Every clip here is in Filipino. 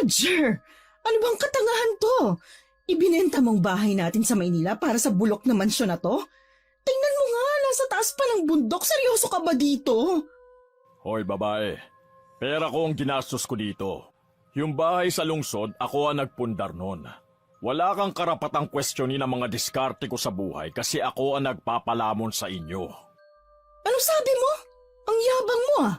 Roger! Ano bang katangahan to? Ibinenta mong bahay natin sa Maynila para sa bulok na mansyon na to? Tingnan mo nga, nasa taas pa ng bundok. Seryoso ka ba dito? Hoy babae, pera ko ang ginastos ko dito. Yung bahay sa lungsod, ako ang nagpundar nun. Wala kang karapatang questionin ang mga diskarte ko sa buhay kasi ako ang nagpapalamon sa inyo. Ano sabi mo? Ang yabang mo ah.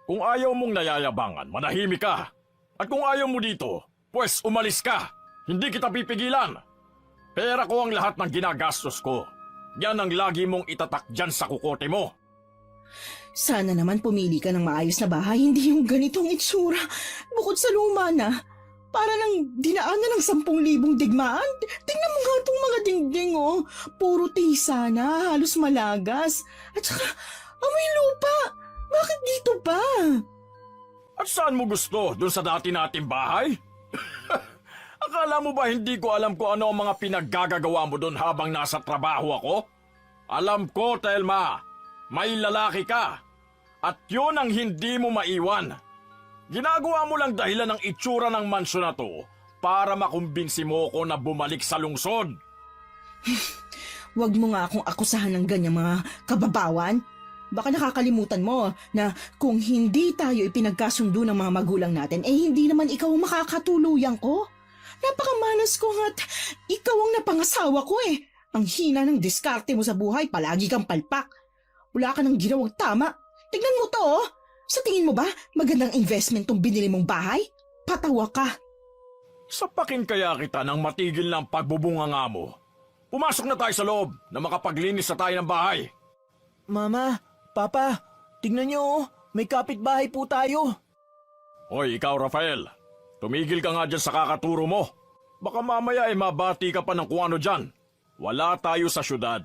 Kung ayaw mong nayayabangan, manahimik ka. At kung ayaw mo dito, pues umalis ka. Hindi kita pipigilan. Pera ko ang lahat ng ginagastos ko. Yan ang lagi mong itatak dyan sa kukote mo. Sana naman pumili ka ng maayos na bahay, hindi yung ganitong itsura. Bukod sa luma na, para nang dinaanan ng 10,000 digmaan. Tingnan mo nga itong mga dingding oh. Puro tisa na, halos malagas. At saka, amoy lupa. Bakit dito pa? At saan mo gusto? Doon sa dati nating bahay? Akala mo ba hindi ko alam kung ano ang mga pinaggagawa mo doon habang nasa trabaho ako? Alam ko, Telma. May lalaki ka. At yun ang hindi mo maiwan. Ginagawa mo lang dahilan ng itsura ng mansyon na to para makumbinsi mo ko na bumalik sa lungsod. Huwag mo nga akong akusahan ng ganyang mga kababawan. Baka nakakalimutan mo na kung hindi tayo ipinagkasundo ng mga magulang natin, hindi naman ikaw ang makakatuluyan ko. Napakamanas ko at ikaw ang napangasawa ko eh. Ang hina ng diskarte mo sa buhay, palagi kang palpak. Wala ka nang ginawang tama. Tignan mo to oh. Sa tingin mo ba magandang investment tong binili mong bahay? Patawa ka. Sapakin kaya kita nang matigil ng pagbubunganga mo. Pumasok na tayo sa loob na makapaglinis na tayo ng bahay. Mama, Papa, tingnan niyo oh. May kapitbahay po tayo. Hoy, ikaw Rafael. Tumigil ka nga dyan sa kakaturo mo. Baka mamaya ay mabati ka pa ng kung ano dyan. Wala tayo sa syudad.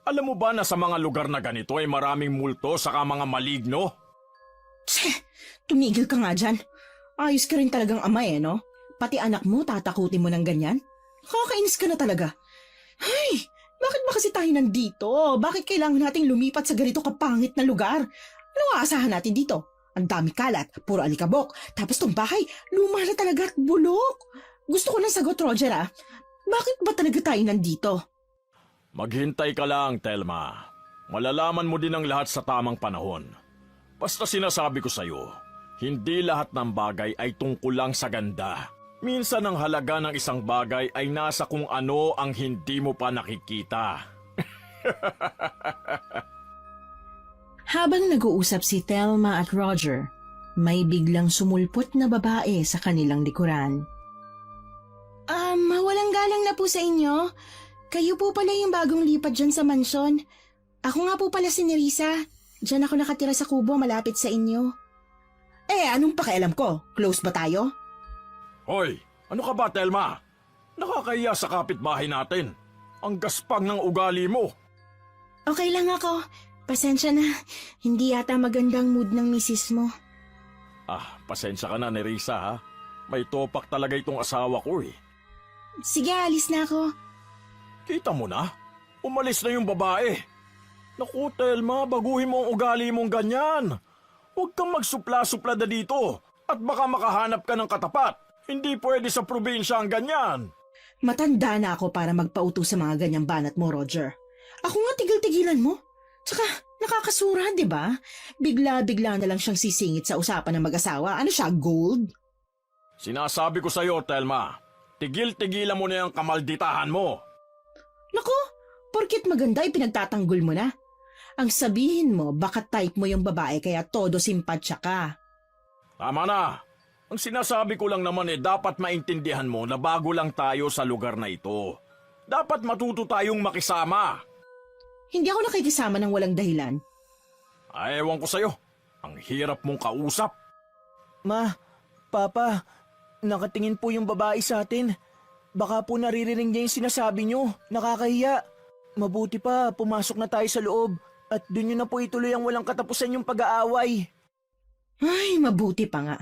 Alam mo ba na sa mga lugar na ganito ay maraming multo saka mga maligno? Tse, tumigil ka nga dyan. Ayos ka rin talagang ama eh, no? Pati anak mo, tatakutin mo ng ganyan? Kakainis ka na talaga. Ay, bakit ba kasi tayo nandito? Bakit kailangan nating lumipat sa ganito kapangit na lugar? Ano aasahan natin dito? Ang dami kalat, puro alikabok. Tapos tong bahay, luma na talaga at bulok. Gusto ko ng sagot, Roger ah. Bakit ba talaga tayo nandito? Maghintay ka lang, Telma. Malalaman mo din ang lahat sa tamang panahon. Basta sinasabi ko sa'yo, hindi lahat ng bagay ay tungkol lang sa ganda. Minsan ang halaga ng isang bagay ay nasa kung ano ang hindi mo pa nakikita. Habang nag-uusap si Thelma at Roger, may biglang sumulpot na babae sa kanilang likuran. Walang galang na po sa inyo. Kayo po pala yung bagong lipat dyan sa mansyon. Ako nga po pala si Nerissa. Diyan ako nakatira sa kubo malapit sa inyo. Anong pakialam ko? Close ba tayo? Hoy, ano ka ba, Telma? Nakakahiya sa kapitbahay natin. Ang gaspang ng ugali mo. Okay lang ako. Pasensya na. Hindi yata magandang mood ng misis mo. Pasensya ka na, Nerissa, ha? May topak talaga itong asawa ko, eh. Sige, alis na ako. Kita mo na? Umalis na yung babae. Naku, Telma, baguhin mo ang ugali mong ganyan. Huwag kang magsupla-supla na dito at baka makahanap ka ng katapat. Hindi pwede sa probinsya ang ganyan. Matanda na ako para magpauto sa mga ganyang banat mo, Roger. Ako nga tigil-tigilan mo. Tsaka nakakasura, di ba? Bigla-bigla na lang siyang sisingit sa usapan ng mag-asawa. Ano siya, gold? Sinasabi ko sa'yo, Telma, tigil-tigilan mo na yung kamalditahan mo. Naku, porkit maganda pinagtatanggol mo na. Ang sabihin mo, baka type mo yung babae kaya todo simpatsya ka. Tama na. Ang sinasabi ko lang naman dapat maintindihan mo na bago lang tayo sa lugar na ito. Dapat matuto tayong makisama. Hindi ako nakikisama ng walang dahilan. Ewan ko sa'yo. Ang hirap mong kausap. Ma, Papa, nakatingin po yung babae sa atin. Baka po naririnig niya yung sinasabi niyo. Nakakahiya. Mabuti pa, pumasok na tayo sa loob. At doon nyo na po ituloy ang walang katapusan yung pag-aaway. Ay, mabuti pa nga.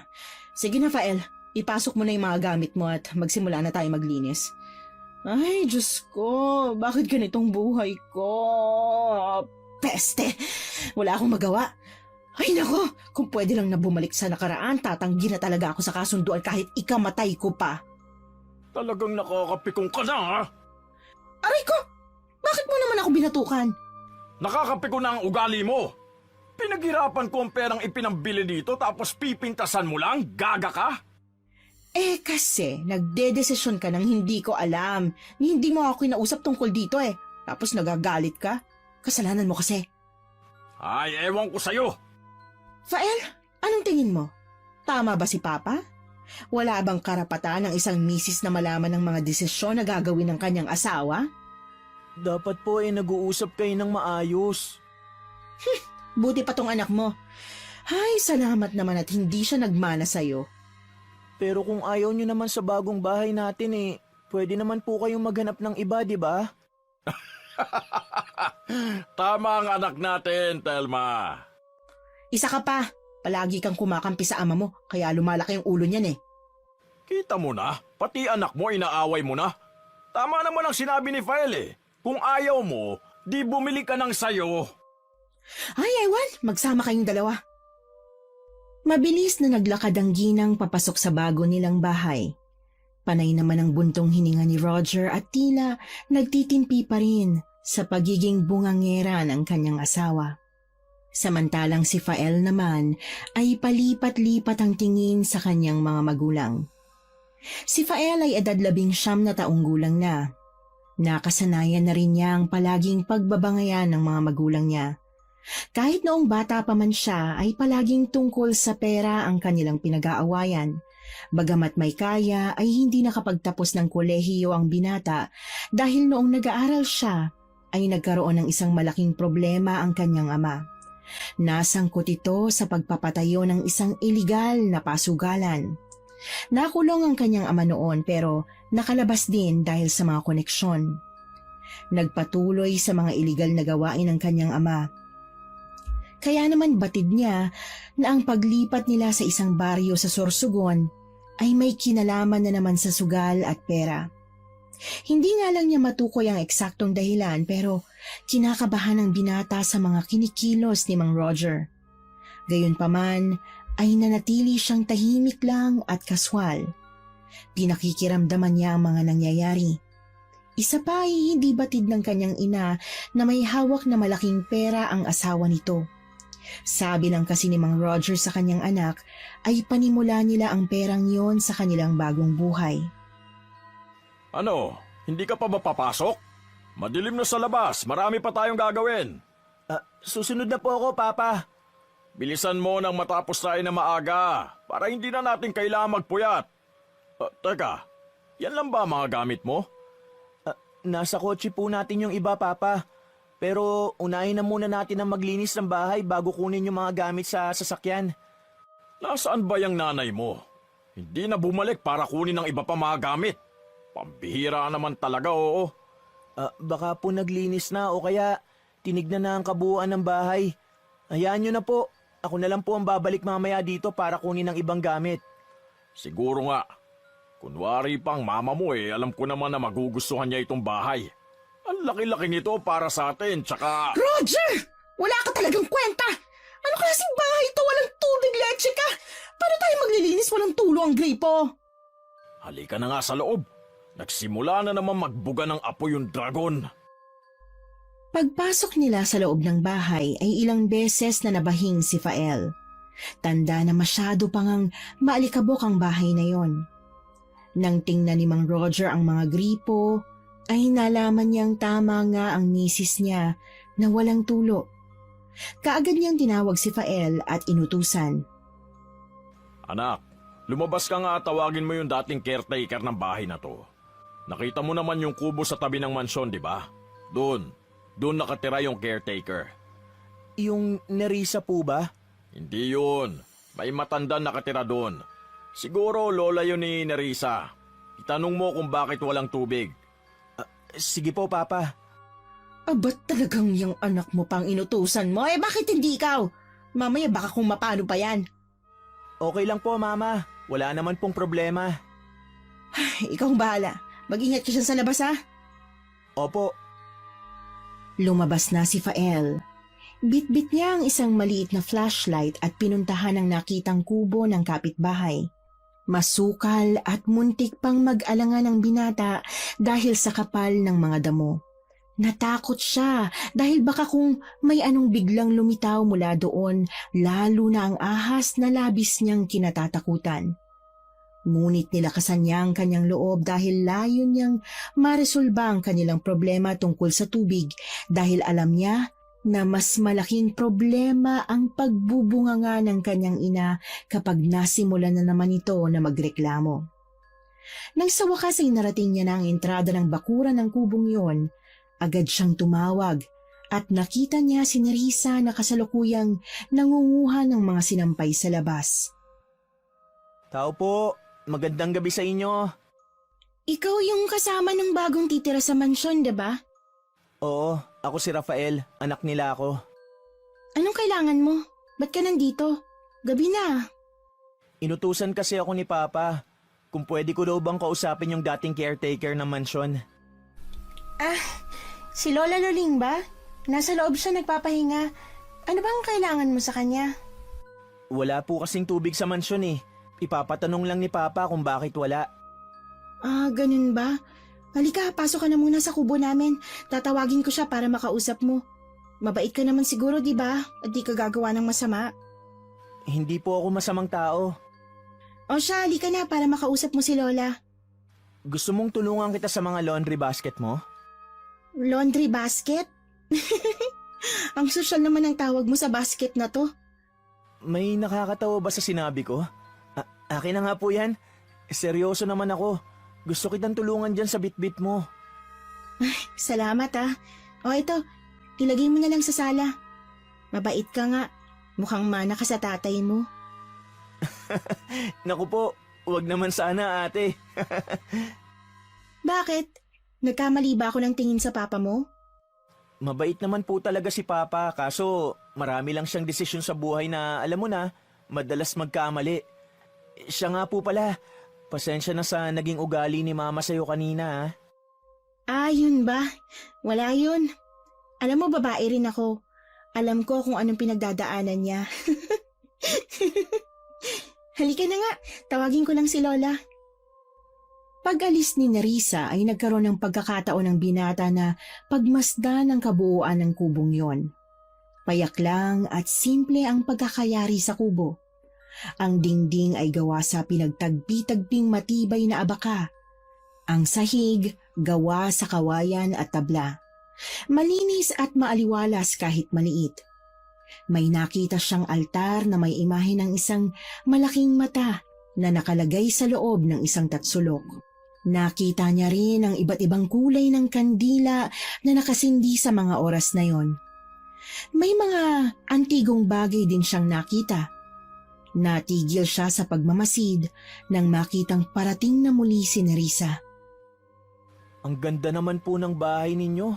Sige na, Fael. Ipasok mo na yung mga gamit mo at magsimula na tayo maglinis. Ay, Diyos ko. Bakit ganitong buhay ko? Peste! Wala akong magawa. Ay nako, kung pwede lang na bumalik sa nakaraan, tatanggi na talaga ako sa kasunduan kahit ikamatay ko pa. Talagang nakakapikong ka na, ha? Aray ko! Bakit mo naman ako binatukan? Nakakapiko na ang ugali mo. Pinaghirapan ko ang perang ipinambili dito tapos pipintasan mo lang? Gaga ka? Eh kasi, nagdedesisyon ka nang hindi ko alam. Hindi mo ako kinausap tungkol dito eh. Tapos nagagalit ka? Kasalanan mo kasi. Ay, ewan ko sa'yo. Fael, anong tingin mo? Tama ba si Papa? Wala bang karapatan ng isang misis na malaman ng mga desisyon na gagawin ng kanyang asawa? Dapat po nag-uusap kayo ng maayos. Buti pa tong anak mo. Ay, salamat naman at hindi siya nagmana sa'yo. Pero kung ayaw nyo naman sa bagong bahay natin pwede naman po kayong maghanap ng iba, di ba? Tama ang anak natin, Telma. Isa ka pa. Palagi kang kumakampi sa ama mo, kaya lumalaki yung ulo niyan eh. Kita mo na, pati anak mo inaaway mo na. Tama naman ang sinabi ni Fael eh. Kung ayaw mo, di bumili ka ng sayo. Ay, ewan, magsama kayong dalawa. Mabilis na naglakad ang ginang papasok sa bago nilang bahay. Panay naman ang buntong hininga ni Roger at tila nagtitimpi pa rin sa pagiging bungangera ng kanyang asawa. Samantalang si Fael naman ay palipat-lipat ang tingin sa kanyang mga magulang. Si Fael ay edad 19 na taong gulang na. Nakasanayan na rin niya ang palaging pagbabangayan ng mga magulang niya. Kahit noong bata pa man siya ay palaging tungkol sa pera ang kanilang pinag-aawayan. Bagamat may kaya ay hindi nakapagtapos ng kolehiyo ang binata dahil noong nag-aaral siya ay nagkaroon ng isang malaking problema ang kanyang ama. Nasangkot ito sa pagpapatayo ng isang iligal na pasugalan. Nakulong ang kanyang ama noon pero nakalabas din dahil sa mga koneksyon. Nagpatuloy sa mga iligal na gawain ng kanyang ama. Kaya naman batid niya na ang paglipat nila sa isang baryo sa Sorsogon ay may kinalaman na naman sa sugal at pera. Hindi nga lang niya matukoy ang eksaktong dahilan pero kinakabahan ng binata sa mga kinikilos ni Mang Roger. Gayunpaman ay nanatili siyang tahimik lang at kaswal. Pinakikiramdaman niya ang mga nangyayari. Isa pa ay hindi batid ng kanyang ina na may hawak na malaking pera ang asawa nito. Sabi lang kasi ni Mang Roger sa kanyang anak ay panimula nila ang perang yon sa kanilang bagong buhay. Ano, hindi ka pa ba papasok? Madilim na sa labas, marami pa tayong gagawin. Susunod na po ako, Papa. Bilisan mo nang matapos tayo na maaga para hindi na natin kailangan magpuyat. Teka, yan lang ba mga gamit mo? Nasa kotse po natin yung iba, Papa. Pero unahin na muna natin ang maglinis ng bahay bago kunin yung mga gamit sa sasakyan. Nasaan ba yung nanay mo? Hindi na bumalik para kunin ng iba pa mga gamit. Pambihira naman talaga, oo. Baka po naglinis na o kaya tinignan na ang kabuuan ng bahay. Hayaan nyo na po. Ako na lang po ang babalik mamaya dito para kunin ng ibang gamit. Siguro nga. Kunwari pang mama mo alam ko naman na magugustuhan niya itong bahay. Ang laki-laki nito para sa atin, tsaka... Roger! Wala ka talagang kwenta! Ano klaseng bahay ito? Walang tubig, leche ka! Paano tayo maglilinis walang tulo ang gripo? Halika na nga sa loob. Nagsimula na naman magbuga ng apoy yung dragon. Pagpasok nila sa loob ng bahay ay ilang beses na nabahing si Fael. Tanda na masyado pang ang maalikabok ang bahay na yon. Nang tingnan ni Mang Roger ang mga gripo, ay nalaman niyang tama nga ang misis niya na walang tulo. Kaagad niyang tinawag si Fael at inutusan. Anak, lumabas ka nga at tawagin mo yung dating caretaker ng bahay na to. Nakita mo naman yung kubo sa tabi ng mansyon, di ba? Doon nakatira yung caretaker. Yung Nerissa po ba? Hindi yun. May matanda nakatira doon. Siguro lola yun ni Nerissa. Itanong mo kung bakit walang tubig. Sige po, Papa. Ba't talagang yung anak mo pang inutusan mo? Bakit hindi ikaw? Mamaya baka kung mapano pa yan. Okay lang po, Mama. Wala naman pong problema. Ikaw ang bahala. Mag-ingat ka siya sa labas, ha? Opo. Lumabas na si Fael. Bitbit niya ang isang maliit na flashlight at pinuntahan ang nakitang kubo ng kapitbahay. Masukal at muntik pang mag-alangan ang binata dahil sa kapal ng mga damo. Natakot siya dahil baka kung may anong biglang lumitaw mula doon, lalo na ang ahas na labis niyang kinatatakutan. Ngunit nilakasan niya ang kanyang loob dahil layo niyang maresolba ang kanilang problema tungkol sa tubig dahil alam niya na mas malaking problema ang pagbubunganga ng kanyang ina kapag nasimulan na naman ito na magreklamo. Nang sa wakas ay narating niya na ang entrada ng bakuran ng kubong iyon, agad siyang tumawag at nakita niya si Nerissa na kasalukuyang nangunguha ng mga sinampay sa labas. Tao po, magandang gabi sa inyo. Ikaw yung kasama ng bagong titira sa mansyon, diba? Oo, ako si Rafael, anak nila ako. Anong kailangan mo? Ba't ka nandito? Gabi na. Inutusan kasi ako ni Papa kung pwede ko daw bang kausapin yung dating caretaker ng mansyon. Si Lola Loling ba? Nasa loob siya nagpapahinga. Ano bang kailangan mo sa kanya? Wala po kasing tubig sa mansyon eh. Ipapatanong lang ni Papa kung bakit wala. Ganun ba? Halika, pasok ka na muna sa kubo namin. Tatawagin ko siya para makausap mo. Mabait ka naman siguro, di ba? At di ka gagawa ng masama. Hindi po ako masamang tao. O siya, halika na para makausap mo si Lola. Gusto mong tulungan kita sa mga laundry basket mo? Laundry basket? Ang sosyal naman ang tawag mo sa basket na to. May nakakatawa ba sa sinabi ko? Akin na nga po yan. Seryoso naman ako. Gusto kitang tulungan dyan sa bitbit mo. Salamat O ito, ilagay mo na lang sa sala. Mabait ka nga. Mukhang mana ka sa tatay mo. Naku po, wag naman sana ate. Bakit? Nagkamali ba ako ng tingin sa papa mo? Mabait naman po talaga si Papa, kaso marami lang siyang desisyon sa buhay na alam mo na, madalas magkamali. Siya nga po pala, pasensya na sa naging ugali ni Mama sa'yo kanina. Yun ba? Wala yun. Alam mo, babae rin ako. Alam ko kung anong pinagdadaanan niya. Halika na nga, tawagin ko lang si Lola. Pag-alis ni Nerissa ay nagkaroon ng pagkakataon ng binata na pagmasdan ang kabuuan ng kubong yon. Payak lang at simple ang pagkakayari sa kubo. Ang dingding ay gawa sa pinagtagpi-tagping matibay na abaka. Ang sahig gawa sa kawayan at tabla. Malinis at maaliwalas kahit maliit. May nakita siyang altar na may imahe ng isang malaking mata na nakalagay sa loob ng isang tatsulok. Nakita niya rin ang iba't ibang kulay ng kandila na nakasindi sa mga oras na yon. May mga antigong bagay din siyang nakita. Natigil siya sa pagmamasid nang makitang parating na muli si Nerissa. Ang ganda naman po ng bahay ninyo.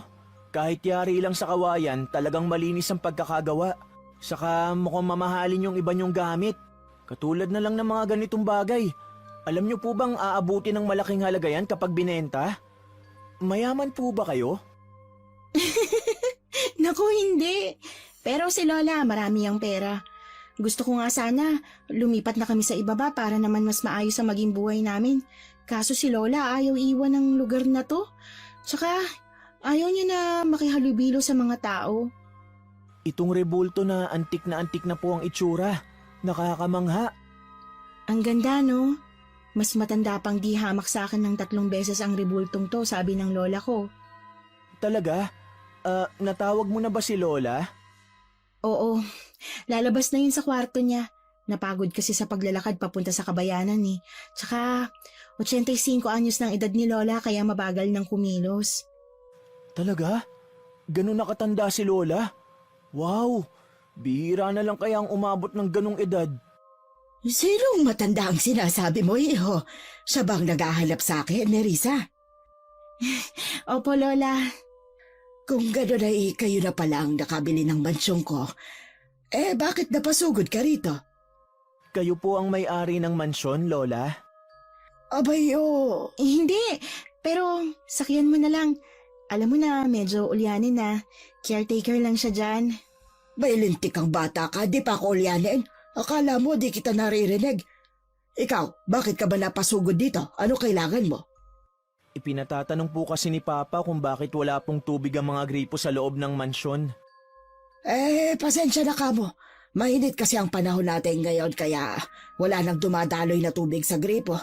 Kahit yari lang sa kawayan, talagang malinis ang pagkakagawa. Saka mukhang mamahalin yung iba niyong gamit. Katulad na lang ng mga ganitong bagay. Alam niyo po bang aabuti ng malaking halaga yan kapag binenta? Mayaman po ba kayo? Naku, hindi. Pero si Lola, marami ang pera. Gusto ko nga sana, lumipat na kami sa ibaba para naman mas maayos ang maging buhay namin. Kaso si Lola ayaw iwan ng lugar na to. Tsaka, ayaw niya na makihalubilo sa mga tao. Itong rebulto na antik na po ang itsura. Nakakamangha. Ang ganda, no? Mas matanda pang di hamak sa akin ng 3 beses ang rebultong to, sabi ng lola ko. Talaga? Natawag mo na ba si Lola? Oo, lalabas na yun sa kwarto niya. Napagod kasi sa paglalakad papunta sa kabayanan eh. Tsaka, 85 anyos ng edad ni Lola kaya mabagal ng kumilos. Talaga? Ganun nakatanda si Lola? Wow! Bihira na lang kaya ang umabot ng ganung edad. Sinong matanda ang sinasabi mo, iho? Siya bang naghahanap sa akin, Nerissa? Opo, Lola. Kung gano'n ay kayo na pala ang nakabili ng mansyong ko, bakit napasugod ka rito? Kayo po ang may-ari ng mansyon, Lola? Abayo! Hindi, pero sakyan mo na lang. Alam mo na, medyo ulyanin na. Caretaker lang siya dyan. May lintik kang bata ka, di pa ako ulyanin. Akala mo di kita naririnig. Ikaw, bakit ka ba napasugod dito? Ano kailangan mo? Ipinatatanong po kasi ni Papa kung bakit wala pong tubig ang mga gripo sa loob ng mansyon. Pasensya na ka mo. Mainit kasi ang panahon natin ngayon kaya wala nang dumadaloy na tubig sa gripo.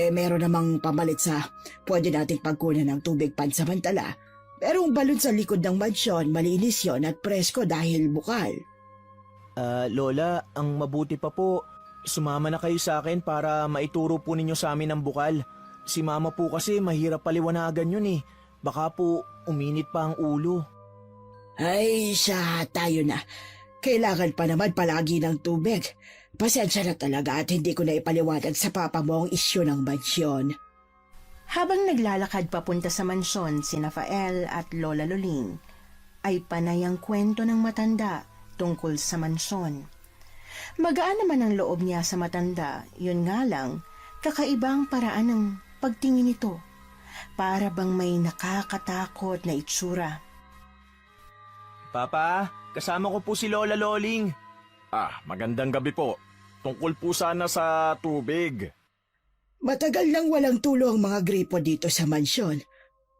Meron namang pamalit sa pwede nating pagkunan ng tubig pansamantala. Pero ang balon sa likod ng mansyon, malinis yon at presko dahil bukal. Lola, ang mabuti pa po, sumama na kayo sa akin para maituro po ninyo sa amin ang bukal. Si Mama po kasi mahirap paliwanagan yun eh. Baka po uminit pa ang ulo. Ay, siya, tayo na. Kailangan pa naman palagi ng tubig. Pasensya na talaga at hindi ko na ipaliwanag sa papa mo ang isyu ng mansyon. Habang naglalakad papunta sa mansyon si Rafael at Lola Luling, ay panay ang kwento ng matanda tungkol sa mansyon. Magaan naman ang loob niya sa matanda, yun nga lang, kakaibang paraan ng pagtingin nito. Para bang may nakakatakot na itsura. Papa, kasama ko po si Lola Loling. Magandang gabi po. Tungkol po sana sa tubig. Matagal nang walang tulo ang mga gripo dito sa mansyon.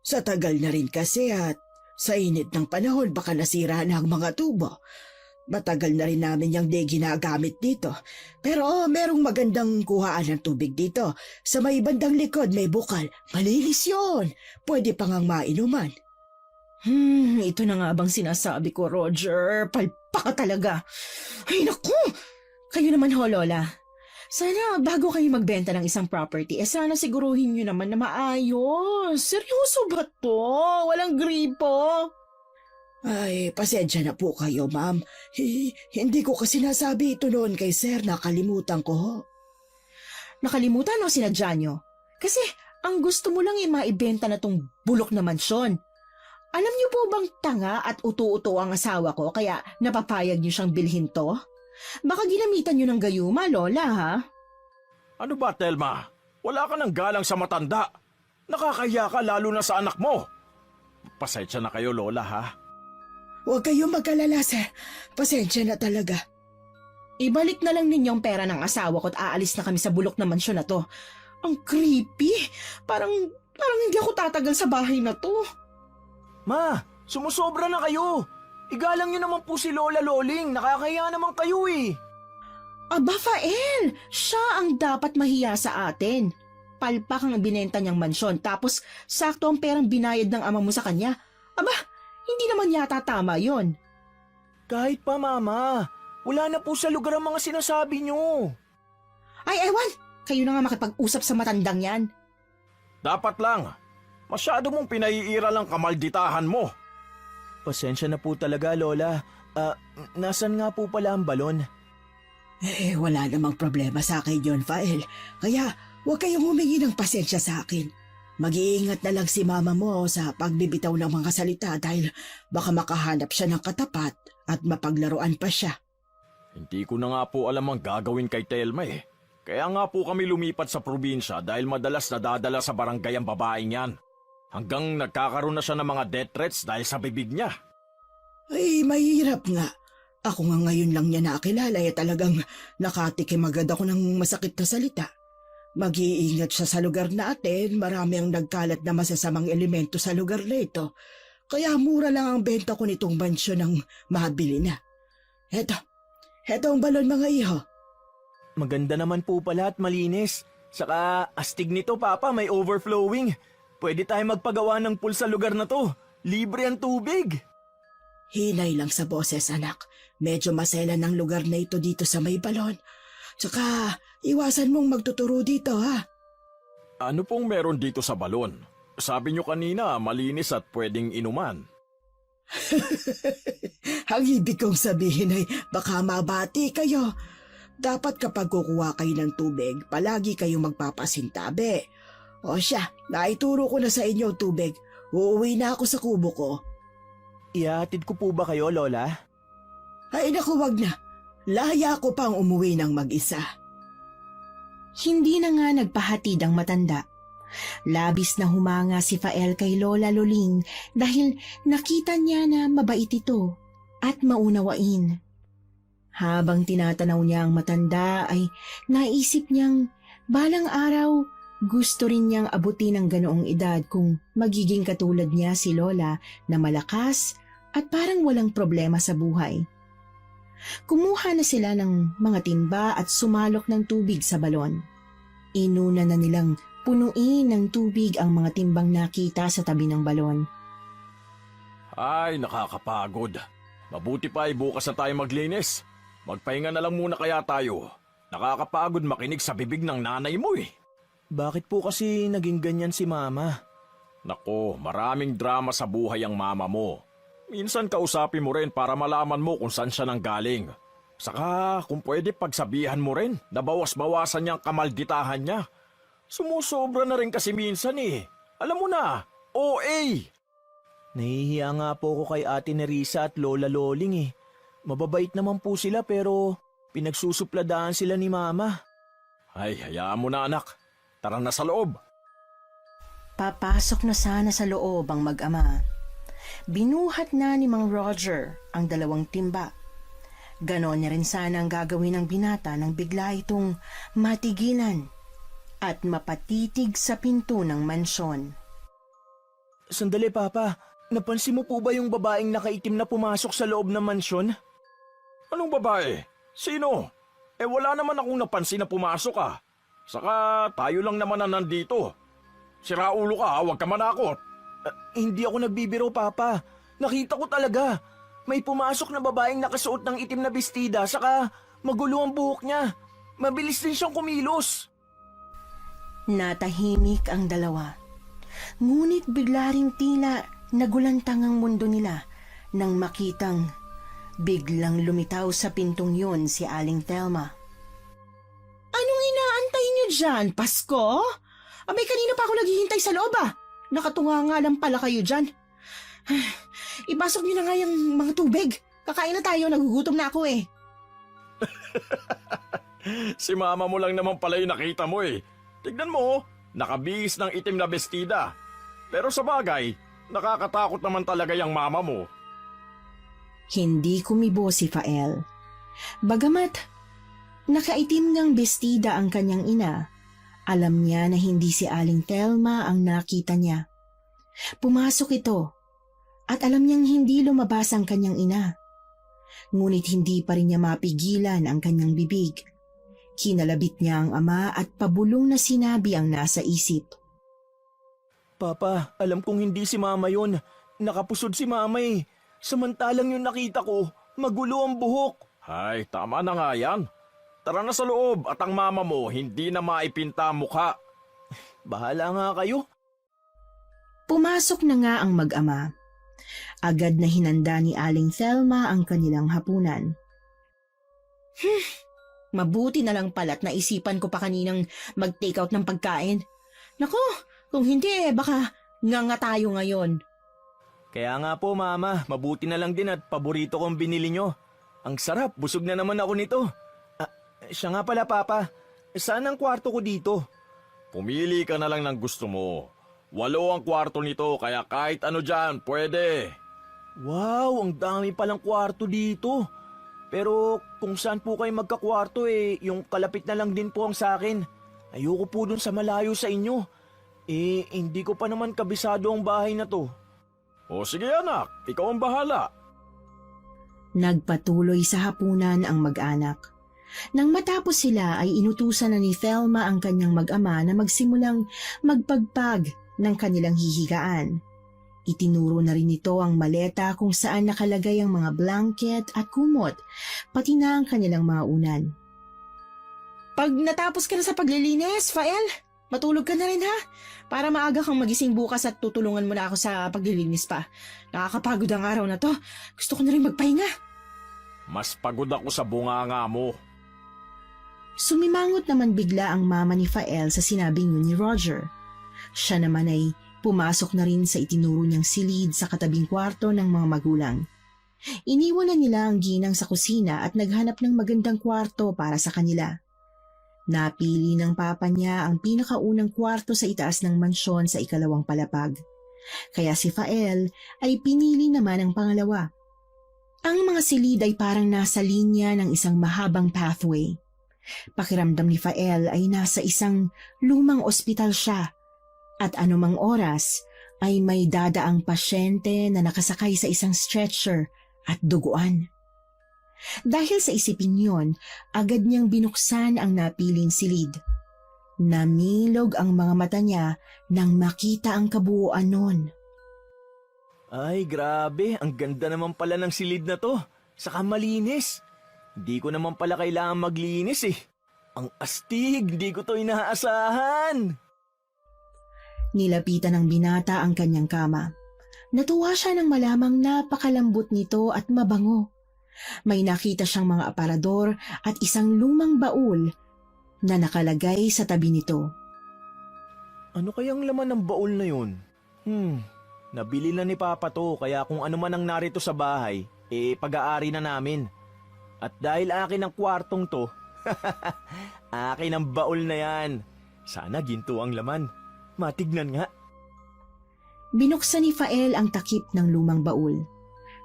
Sa tagal na rin kasi at sa init ng panahon baka nasira na ang mga tubo. Matagal na rin namin yung di ginagamit dito. Pero merong magandang kuhaan ng tubig dito. Sa may bandang likod may bukal. Malinis yun. Pwede pa ngang mainuman. Ito na nga bang sinasabi ko, Roger? Palpa ka talaga. Ay, naku! Kayo naman ho, Lola. Sana bago kayo magbenta ng isang property, sana siguruhin nyo naman na maayos. Seryoso ba to? Walang gripo? Ay, pasensya na po kayo, ma'am. Hindi ko kasi nasabi ito noon kay sir, nakalimutan ko ho. Nakalimutan o sinadya nyo? Kasi ang gusto mo lang maibenta na tong bulok na mansyon. Alam niyo po bang tanga at uto-uto ang asawa ko kaya napapayag niyo siyang bilhin to? Baka ginamitan niyo ng gayuma, Lola, ha? Ano ba, Telma? Wala ka ng galang sa matanda. Nakakahiya ka lalo na sa anak mo. Pasensya na kayo, Lola, ha? Huwag kayong mag-alala, sir. Pasensya na talaga. Ibalik na lang ninyo ang pera ng asawa ko at aalis na kami sa bulok na mansyon na to. Ang creepy. Parang hindi ako tatagal sa bahay na to. Ma, sumusobra na kayo. Igalang niyo naman po si Lola Loling. Nakakahiya naman kayo eh. Aba, Fael! Siya ang dapat mahiya sa atin. Palpak ang binenta niyang mansyon tapos sakto ang perang binayad ng ama mo sa kanya. Aba, hindi naman yata tama yon. Kahit pa, Mama. Wala na po sa lugar ang mga sinasabi niyo. Ay, ewan! Kayo na nga makipag-usap sa matandang yan. Dapat lang. Masyado mong pinaiira lang kamalditahan mo. Pasensya na po talaga, Lola. Nasan nga po pala ang balon? Wala namang problema sa akin yon, Fael. Kaya huwag kayong humingi ng pasensya sa akin. Mag-iingat na lang si mama mo sa pagbibitaw ng mga salita dahil baka makahanap siya ng katapat at mapaglaruan pa siya. Hindi ko na nga po alam ang gagawin kay Telma eh. Kaya nga po kami lumipat sa probinsya dahil madalas nadadala sa barangay ang babaeng yan. Hanggang nagkakaroon na siya ng mga death threats dahil sa bibig niya. Ay, mahirap nga. Ako nga ngayon lang niya nakilala talagang nakatikim agad ako ng masakit na salita. Mag-iingat siya sa lugar natin, marami ang nagkalat na masasamang elemento sa lugar na ito. Kaya mura lang ang benta ko nitong mansyon ng mabili na. Eto ang balon mga iho. Maganda naman po pala at malinis. Saka astig nito, Papa, may overflowing. Pwede tayo magpagawa ng pool sa lugar na to. Libre ang tubig. Hinay lang sa boses, anak. Medyo masela ng lugar na ito dito sa may balon. Tsaka, iwasan mong magtuturo dito, ha? Ano pong meron dito sa balon? Sabi niyo kanina, malinis at pwedeng inuman. Ang ibig kong sabihin ay baka mabati kayo. Dapat kapag kukuha kayo ng tubig, palagi kayong magpapasintabi. O siya, naituro ko na sa inyo tubig. Uuwi na ako sa kubo ko. Ihatid ko po ba kayo, Lola? Ay naku, wag na. Laya ko pang umuwi ng mag-isa. Hindi na nga nagpahatid ang matanda. Labis na humanga si Fael kay Lola Luling dahil nakita niya na mabait ito at maunawain. Habang tinatanaw niya ang matanda ay naisip niyang balang araw gusto rin niyang abutin ang ganoong edad kung magiging katulad niya si Lola na malakas at parang walang problema sa buhay. Kumuha na sila ng mga timba at sumalok ng tubig sa balon. Inuna na nilang punuin ng tubig ang mga timbang nakita sa tabi ng balon. Ay, nakakapagod. Mabuti pa ay bukas na tayo maglinis. Magpahinga na lang muna kaya tayo. Nakakapagod makinig sa bibig ng nanay mo eh. Bakit po kasi naging ganyan si Mama? Nako, maraming drama sa buhay ang mama mo. Minsan kausapin mo rin para malaman mo kung saan siya nanggaling. Saka kung pwede pagsabihan mo rin na bawas-bawasan niyang kamalditahan niya. Sumusobra na rin kasi minsan eh. Alam mo na, OA! Nahihiya nga po ako kay Ate Nerissa at Lola Loling eh. Mababait naman po sila pero pinagsusupladaan sila ni Mama. Ay, hayaan mo na anak. Tara na sa loob. Papasok na sana sa loob ang mag-ama. Binuhat na ni Mang Roger ang 2 timba. Ganon niya rin sana ang gagawin ng binata nang bigla itong matigilan at mapatitig sa pinto ng mansyon. Sandali, Papa. Napansin mo po ba yung babaeng nakaitim na pumasok sa loob ng mansyon? Anong babae? Sino? Wala naman akong napansin na pumasok ah. Saka tayo lang naman na nandito. Siraulo ka, huwag ka manakot. Hindi ako nagbibiro, Papa. Nakita ko talaga. May pumasok na babaeng nakasuot ng itim na bestida, saka magulo ang buhok niya. Mabilis din siyang kumilos. Natahimik ang 2. Ngunit bigla ring tila nagulantang ang mundo nila nang makitang biglang lumitaw sa pintong yun si Aling Thelma. Anong inaantay niyo dyan, Pasko? Abay, kanina pa ako naghihintay sa loob ah. Nakatunga nga lang pala kayo dyan. Ipasok niyo na nga yung mga tubig. Kakain na tayo, nagugutom na ako eh. Si mama mo lang naman pala yung nakita mo eh. Tignan mo, nakabihis ng itim na bestida. Pero sa bagay, nakakatakot naman talaga yung mama mo. Hindi kumibo si Fael. Bagamat nakaitim ngang bestida ang kanyang ina, alam niya na hindi si Aling Thelma ang nakita niya. Pumasok ito at alam niyang hindi lumabas ang kanyang ina. Ngunit hindi pa rin niya mapigilan ang kanyang bibig. Kinalabit niya ang ama at pabulong na sinabi ang nasa isip. Papa, alam kong hindi si Mama yun. Nakapusod si Mama eh. Samantalang yung nakita ko, magulo ang buhok. Ay, tama na nga yan. Tara na sa loob at ang mama mo hindi na maipinta ang mukha. Bahala nga kayo. Pumasok na nga ang mag-ama. Agad na hinanda ni Aling Thelma ang kanilang hapunan. Mabuti na lang pala't naisipan ko pa kaninang mag-take out ng pagkain. Nako, kung hindi baka nga tayo ngayon. Kaya nga po, Mama, mabuti na lang din at paborito kong binili nyo. Ang sarap, busog na naman ako nito. Siya nga pala, Papa. Saan ang kwarto ko dito? Pumili ka na lang ng gusto mo. 8 ang kwarto nito kaya kahit ano dyan, pwede. Wow, ang dami palang kwarto dito. Pero kung saan po kayo magkakwarto yung kalapit na lang din po ang sa akin. Ayoko po dun sa malayo sa inyo. Hindi ko pa naman kabisado ang bahay na to. O sige anak, ikaw ang bahala. Nagpatuloy sa hapunan ang mag-anak. Nang matapos sila ay inutusan na ni Thelma ang kanyang mag-ama na magsimulang magpagpag ng kanilang hihigaan. Itinuro na rin ito ang maleta kung saan nakalagay ang mga blanket at kumot, pati na ang kanilang mga unan. Pag natapos ka na sa paglilinis, Fael, matulog ka na rin ha. Para maaga kang magising bukas at tutulungan mo na ako sa paglilinis pa. Nakakapagod ang araw na to. Gusto ko na rin magpahinga. Mas pagod ako sa bunganga mo. Sumimangot naman bigla ang mama ni Fael sa sinabing yun ni Roger. Siya naman ay pumasok na rin sa itinuro niyang silid sa katabing kwarto ng mga magulang. Iniwan na nila ang ginang sa kusina at naghanap ng magandang kwarto para sa kanila. Napili ng papa niya ang pinakaunang kwarto sa itaas ng mansyon sa 2 palapag. Kaya si Fael ay pinili naman ang pangalawa. Ang mga silid ay parang nasa linya ng isang mahabang pathway. Pakiramdam ni Fael ay nasa isang lumang ospital siya at anumang oras ay may dadaang pasyente na nakasakay sa isang stretcher at duguan. Dahil sa isipin yon, agad niyang binuksan ang napiling silid. Namilog ang mga mata niya nang makita ang kabuuan nun. Ay, grabe. Ang ganda naman pala ng silid na to. Saka malinis. Hindi ko naman pala kailangan maglinis eh. Ang astig, hindi ko to inaasahan. Nilapitan ng binata ang kanyang kama. Natuwa siya nang malamang napakalambot nito at mabango. May nakita siyang mga aparador at isang lumang baul na nakalagay sa tabi nito. Ano kayang laman ng baul na yun? Nabili na ni Papa to, kaya kung ano man ang narito sa bahay, pag-aari na namin. At dahil akin ang kwartong to, akin ang baul na yan. Sana ginto ang laman. Matignan nga. Binuksan ni Fael ang takip ng lumang baul.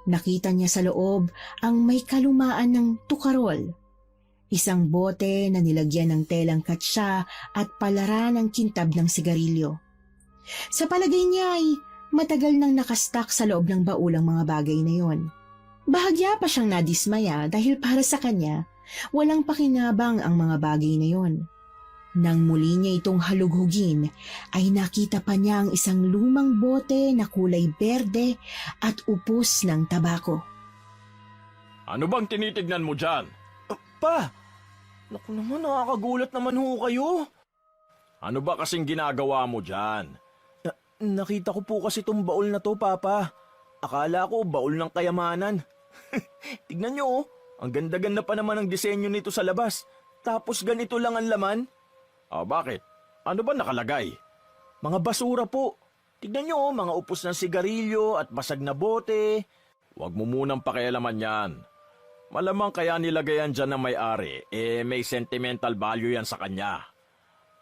Nakita niya sa loob ang may kalumaan ng tukarol. Isang bote na nilagyan ng telang katsya at palaran ng kintab ng sigarilyo. Sa palagay niya ay matagal nang nakastak sa loob ng baul ang mga bagay na yon. Bahagya pa siyang nadismaya dahil para sa kanya, walang pakinabang ang mga bagay na yon. Nang muli niya itong halughugin, ay nakita pa niya ang isang lumang bote na kulay berde at upos ng tabako. Ano bang tinitignan mo dyan? Pa! Naku naman, nakakagulat naman ho kayo. Ano ba kasing ginagawa mo dyan? Nakita ko po kasi itong baul na to, Papa. Akala ko baul ng kayamanan. Tignan nyo, ang ganda-ganda pa naman ang disenyo nito sa labas. Tapos ganito lang ang laman. Bakit? Ano ba nakalagay? Mga basura po. Tignan nyo, mga upos ng sigarilyo at basag na bote. Huwag mo munang pakialaman yan. Malamang kaya nilagayan dyan ng may-ari, may sentimental value yan sa kanya.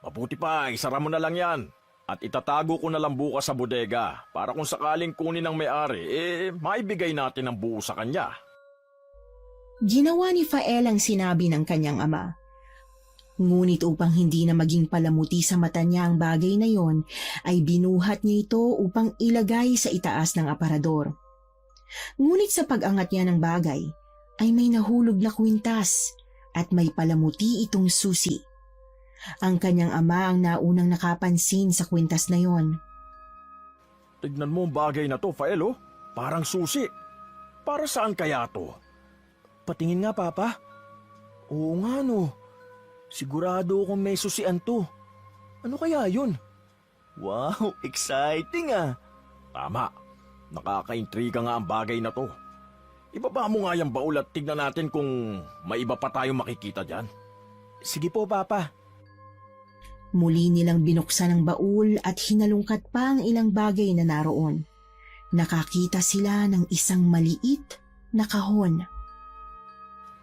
Mabuti pa, isara mo na lang yan. At itatago ko na lang bukas sa bodega para kung sakaling kunin ng may-ari, maibigay natin ang buo sa kanya. Ginawa ni Fael ang sinabi ng kanyang ama. Ngunit upang hindi na maging palamuti sa mata niya ang bagay na yon, ay binuhat niya ito upang ilagay sa itaas ng aparador. Ngunit sa pag-angat niya ng bagay, ay may nahulog na kwintas at may palamuti itong susi. Ang kanyang ama ang naunang nakapansin sa kwintas na yon. Tignan mo ang bagay na to, Fael, oh. Parang susi. Para saan kaya to? Patingin nga, Papa. Oo nga, no. Sigurado akong may susian to. Ano kaya yun? Wow, exciting ah. Tama. Nakakaintriga nga ang bagay na to. Ibaba mo nga yung baul at tignan natin kung may iba pa tayong makikita dyan. Sige po, Papa. Muli nilang binuksan ang baul at hinalungkat pa ang ilang bagay na naroon. Nakakita sila ng isang maliit na kahon.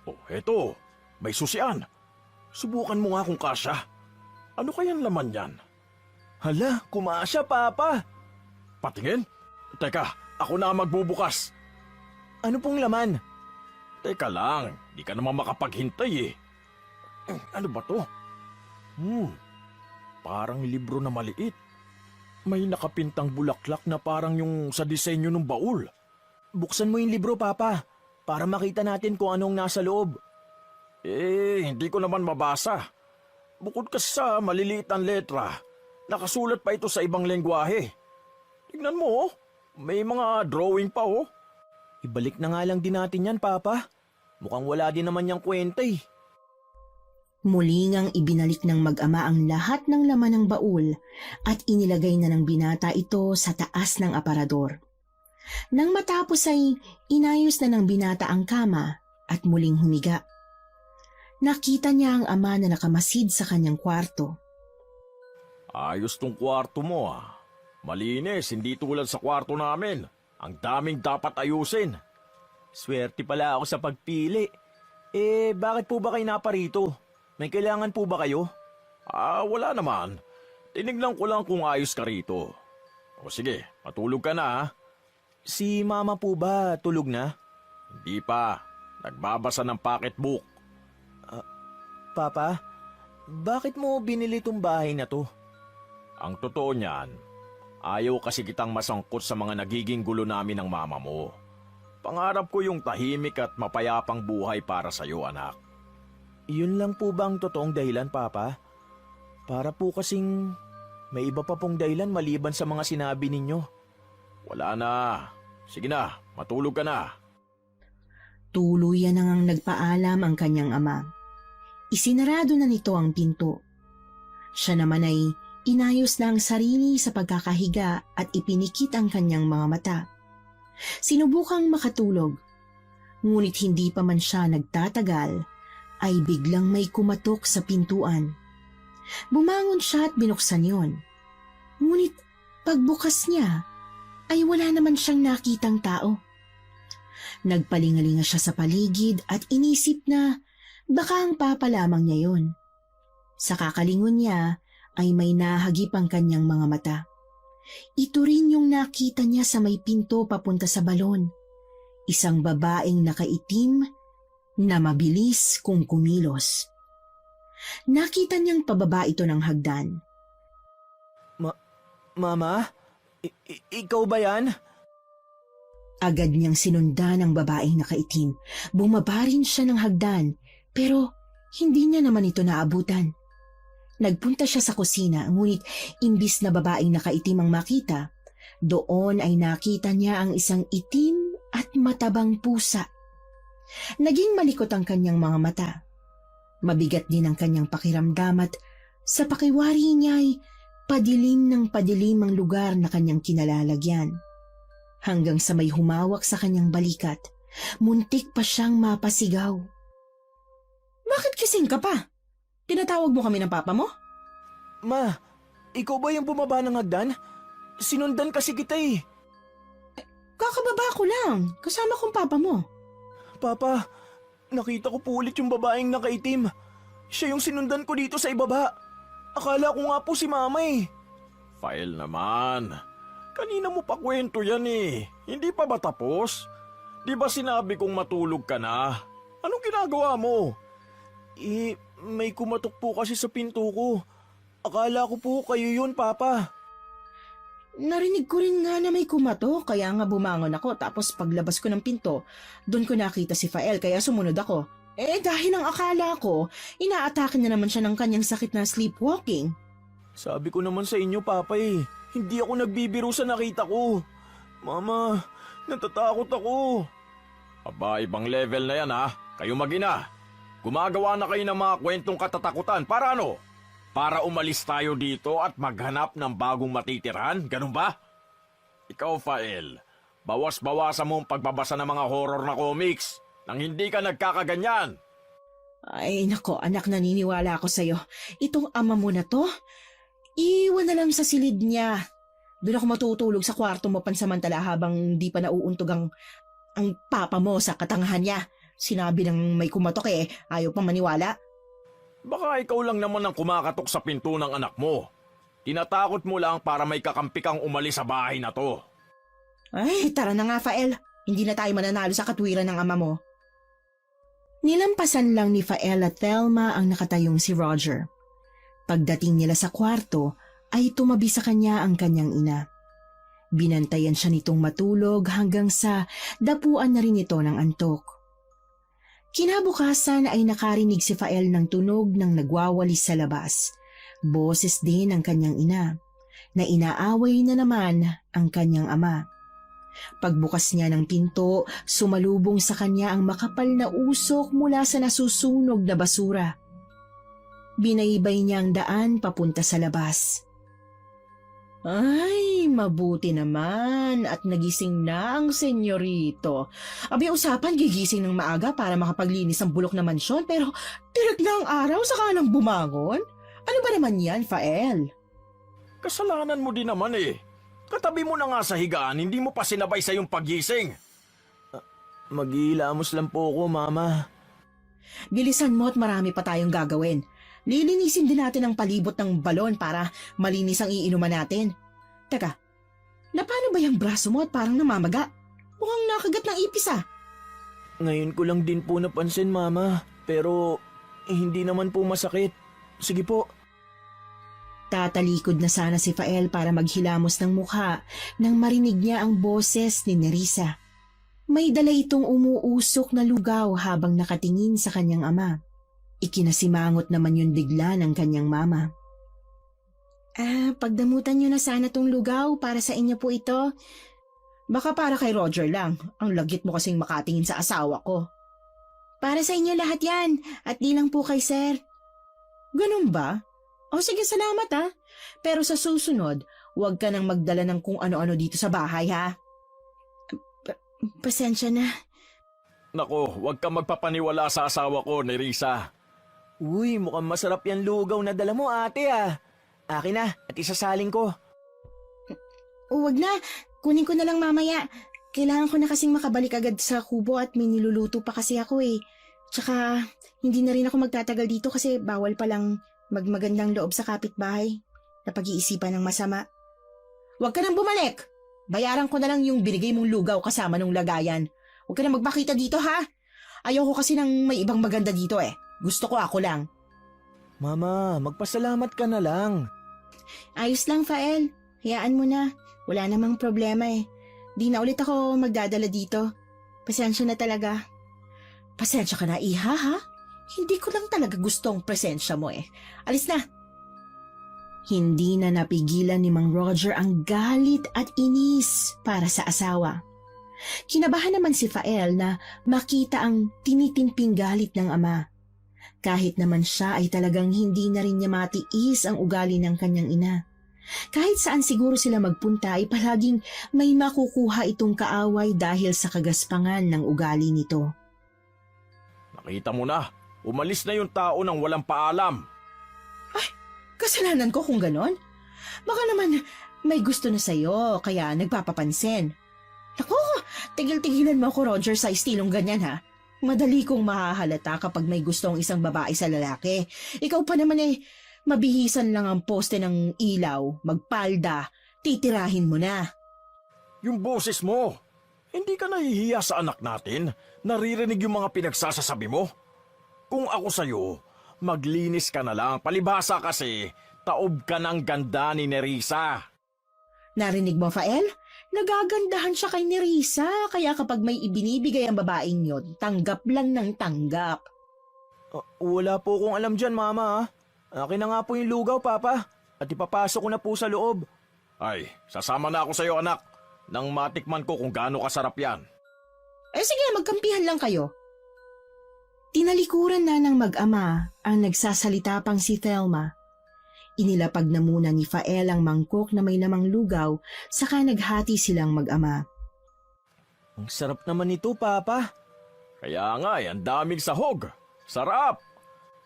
Oh, eto. May susian. Subukan mo nga kung kasya. Ano kayang laman yan? Hala, kumasya, Papa. Patingin? Teka, ako na ang magbubukas. Ano pong laman? Teka lang, di ka naman makapaghintay eh. Ano ba to? Parang libro na maliit. May nakapintang bulaklak na parang yung sa disenyo ng baul. Buksan mo yung libro, Papa, para makita natin kung anong nasa loob. Hindi ko naman mabasa. Bukod kasi sa maliliit ang letra, nakasulat pa ito sa ibang lengguwahe. Tignan mo, may mga drawing pa oh. Ibalik na nga lang din natin yan, Papa. Mukhang wala din naman niyang kwenta eh. Muli ngang ibinalik ng mag-ama ang lahat ng laman ng baul at inilagay na ng binata ito sa taas ng aparador. Nang matapos ay inayos na ng binata ang kama at muling humiga. Nakita niya ang ama na nakamasid sa kanyang kwarto. Ayos tong kwarto mo ah. Malinis, hindi tulad sa kwarto namin. Ang daming dapat ayusin. Swerte pala ako sa pagpili. Bakit po ba kayo naparito? May kailangan po ba kayo? Wala naman. Tinignan ko lang kung ayos ka rito. O sige, matulog ka na ha. Si Mama po ba tulog na? Hindi pa. Nagbabasa ng pocketbook. Papa, bakit mo binili tong bahay na to? Ang totoo niyan, ayaw kasi kitang masangkot sa mga nagiging gulo namin ng mama mo. Pangarap ko yung tahimik at mapayapang buhay para sa'yo, anak. Yun lang po ba ang totoong dahilan, Papa? Para po kasing may iba pa pong dahilan maliban sa mga sinabi ninyo. Wala na. Sige na, matulog ka na. Tuluyan na ngang nagpaalam ang kanyang ama. Isinarado na nito ang pinto. Siya naman ay inayos na ang sarili sa pagkakahiga at ipinikit ang kanyang mga mata. Sinubukang makatulog, ngunit hindi pa man siya nagtatagal, ay biglang may kumatok sa pintuan. Bumangon siya at binuksan yon. Ngunit pagbukas niya, ay wala naman siyang nakitang tao. Nagpalingalinga siya sa paligid at inisip na baka ang papa lamang niya yon. Sa kakalingon niya ay may nahagip ang kanyang mga mata. Ito rin yung nakita niya sa may pinto papunta sa balon. Isang babaeng nakaitim na mabilis kung kumilos. Nakita niyang pababa ito ng hagdan. Mama? Ikaw ba yan? Agad niyang sinundan ang babaeng nakaitim. Bumaba rin siya ng hagdan, pero hindi niya naman ito naabutan. Nagpunta siya sa kusina, ngunit imbis na babaeng nakaitim ang makita, doon ay nakita niya ang isang itim at matabang pusa. Naging malikot ang kanyang mga mata. Mabigat din ang kanyang pakiramdam at sa pakiwari niya ay padilim ng padilim ang lugar na kanyang kinalalagyan. Hanggang sa may humawak sa kanyang balikat, muntik pa siyang mapasigaw. Bakit kising ka pa? Tinatawag mo kami ng papa mo? Ma, ikaw ba yung bumaba ng hagdan? Sinundan kasi kita eh. Kakababa ko lang, kasama kong papa mo. Papa, nakita ko po ulit yung babaeng nakaitim. Siya yung sinundan ko dito sa ibaba. Akala ko nga po si Mama eh. Fael naman. Kanina mo pa kwento yan eh. Hindi pa ba tapos? Di ba sinabi kong matulog ka na? Anong ginagawa mo? May kumatok po kasi sa pinto ko. Akala ko po kayo yun, Papa. Narinig ko rin nga na may kumato, kaya nga bumangon ako. Tapos paglabas ko ng pinto, doon ko nakita si Fael, kaya sumunod ako. Dahil ang akala ko, inaatake na naman siya ng kanyang sakit na sleepwalking. Sabi ko naman sa inyo, Papa eh. Hindi ako nagbibiro sa nakita ko. Mama, natatakot ako. Aba, ibang level na yan ha. Kayo mag-ina. Gumagawa na kayo ng mga kwentong katatakutan. Para ano? Para umalis tayo dito at maghanap ng bagong matitirahan? Ganun ba? Ikaw, Fael, bawas-bawasan mo ang pagbabasa ng mga horror na comics nang hindi ka nagkakaganyan. Ay nako, anak, naniniwala ako sa'yo. Itong ama mo na to, iwan na lang sa silid niya. Doon ako matutulog sa kwarto mo pansamantala habang di pa nauuntog ang papa mo sa katangahan niya. Sinabi ng may kumatok ayaw pang maniwala. Baka ikaw lang naman ang kumakatok sa pinto ng anak mo. Tinatakot mo lang para may kakampi kang umalis sa bahay na to. Ay, tara na nga, Fael. Hindi na tayo mananalo sa katwiran ng ama mo. Nilampasan lang ni Fael at Thelma ang nakatayong si Roger. Pagdating nila sa kwarto, ay tumabi sa kanya ang kanyang ina. Binantayan siya nitong matulog hanggang sa dapuan na rin ito ng antok. Kinabukasan ay nakarinig si Fael ng tunog ng nagwawalis sa labas. Boses din ng kanyang ina, na inaaway na naman ang kanyang ama. Pagbukas niya ng pinto, sumalubong sa kanya ang makapal na usok mula sa nasusunog na basura. Binaybay niya ang daan papunta sa labas. Ay, mabuti naman at nagising na ang senyorito. Abi, usapan gigising ng maaga para makapaglinis ng bulok na mansyon, pero tirik na ang araw saka nang bumangon. Ano ba naman yan, Fael? Kasalanan mo din naman eh. Katabi mo na nga sa higaan, hindi mo pa sinabay sa iyong paggising. Maghihilamos lang po ako, Mama. Bilisan mo at marami pa tayong gagawin. Lilinisin din natin ang palibot ng balon para malinis ang iinuman natin. Teka, paano ba yung braso mo at parang namamaga? Mukhang nakagat ng ipis ah. Ngayon ko lang din po napansin, Mama. Pero hindi naman po masakit. Sige po. Tatalikod na sana si Fael para maghilamos ng mukha nang marinig niya ang boses ni Nerissa. May dala itong umuusok na lugaw habang nakatingin sa kanyang ama. Ikinasimangot naman yun bigla ng kanyang mama. Pagdamutan niyo na sana tong lugaw, para sa inyo po ito. Baka para kay Roger lang, ang lagit mo kasing makatingin sa asawa ko. Para sa inyo lahat yan, at di lang po kay sir. Ganun ba? O sige, salamat ha. Pero sa susunod, huwag ka nang magdala ng kung ano-ano dito sa bahay ha. Pasensya na. Nako, huwag kang magpapaniwala sa asawa ko, Nerissa. Uy, mukhang masarap yan lugaw na dala mo, ate ah. Akin na at isasaling ko. Huwag na, kunin ko na lang mamaya. Kailangan ko na kasing makabalik agad sa kubo at may niluluto pa kasi ako eh. Tsaka, hindi na rin ako magtatagal dito kasi bawal palang magmagandang loob sa kapitbahay na pag-iisipan ng masama. Huwag ka nang bumalik! Bayaran ko na lang yung binigay mong lugaw kasama nung lagayan. Huwag ka nang magpakita dito ha! Ayoko kasi ng may ibang maganda dito eh. Gusto ko ako lang. Mama, magpasalamat ka na lang. Ayos lang, Fael. Hayaan mo na. Wala namang problema eh. Di na ulit ako magdadala dito. Pasensya na talaga. Pasensya ka na, iha ha? Hindi ko lang talaga gusto ang presensya mo eh. Alis na. Hindi na napigilan ni Mang Roger ang galit at inis para sa asawa. Kinabahan naman si Fael na makita ang tinitimping galit ng ama. Kahit naman siya ay talagang hindi na rin niya matiis ang ugali ng kanyang ina. Kahit saan siguro sila magpunta ay palaging may makukuha itong kaaway dahil sa kagaspangan ng ugali nito. Nakita mo na, umalis na yung tao nang walang paalam. Kasalanan ko kung ganon? Baka naman may gusto na sa'yo kaya nagpapapansin. Naku, tigil-tigilan mo ako Roger sa estilong ganyan ha. Madali kong mahahalata kapag may gusto ang isang babae sa lalaki. Ikaw pa naman eh, mabihisan lang ang poste ng ilaw, magpalda, titirahin mo na. Yung boses mo, hindi ka nahihiya sa anak natin? Naririnig yung mga pinagsasasabi mo? Kung ako sa'yo, maglinis ka na lang. Palibhasa kasi, taob ka ng ganda ni Nerissa. Narinig mo, Fael? Nagagandahan siya kay Nerissa, kaya kapag may ibinibigay ang babaeng yon, tanggap lang ng tanggap. Wala po akong alam dyan, Mama. Akin na nga po yung lugaw, Papa. At ipapasok ko na po sa loob. Ay, sasama na ako sa'yo anak, nang matikman ko kung gaano kasarap yan. Sige, magkampihan lang kayo. Tinalikuran na ng mag-ama ang nagsasalita pang si Thelma. Inilapag na muna ni Fael ang mangkok na may lamang lugaw, saka naghati silang mag-ama. Ang sarap naman ito, Papa. Kaya nga, ang daming sahog. Sarap!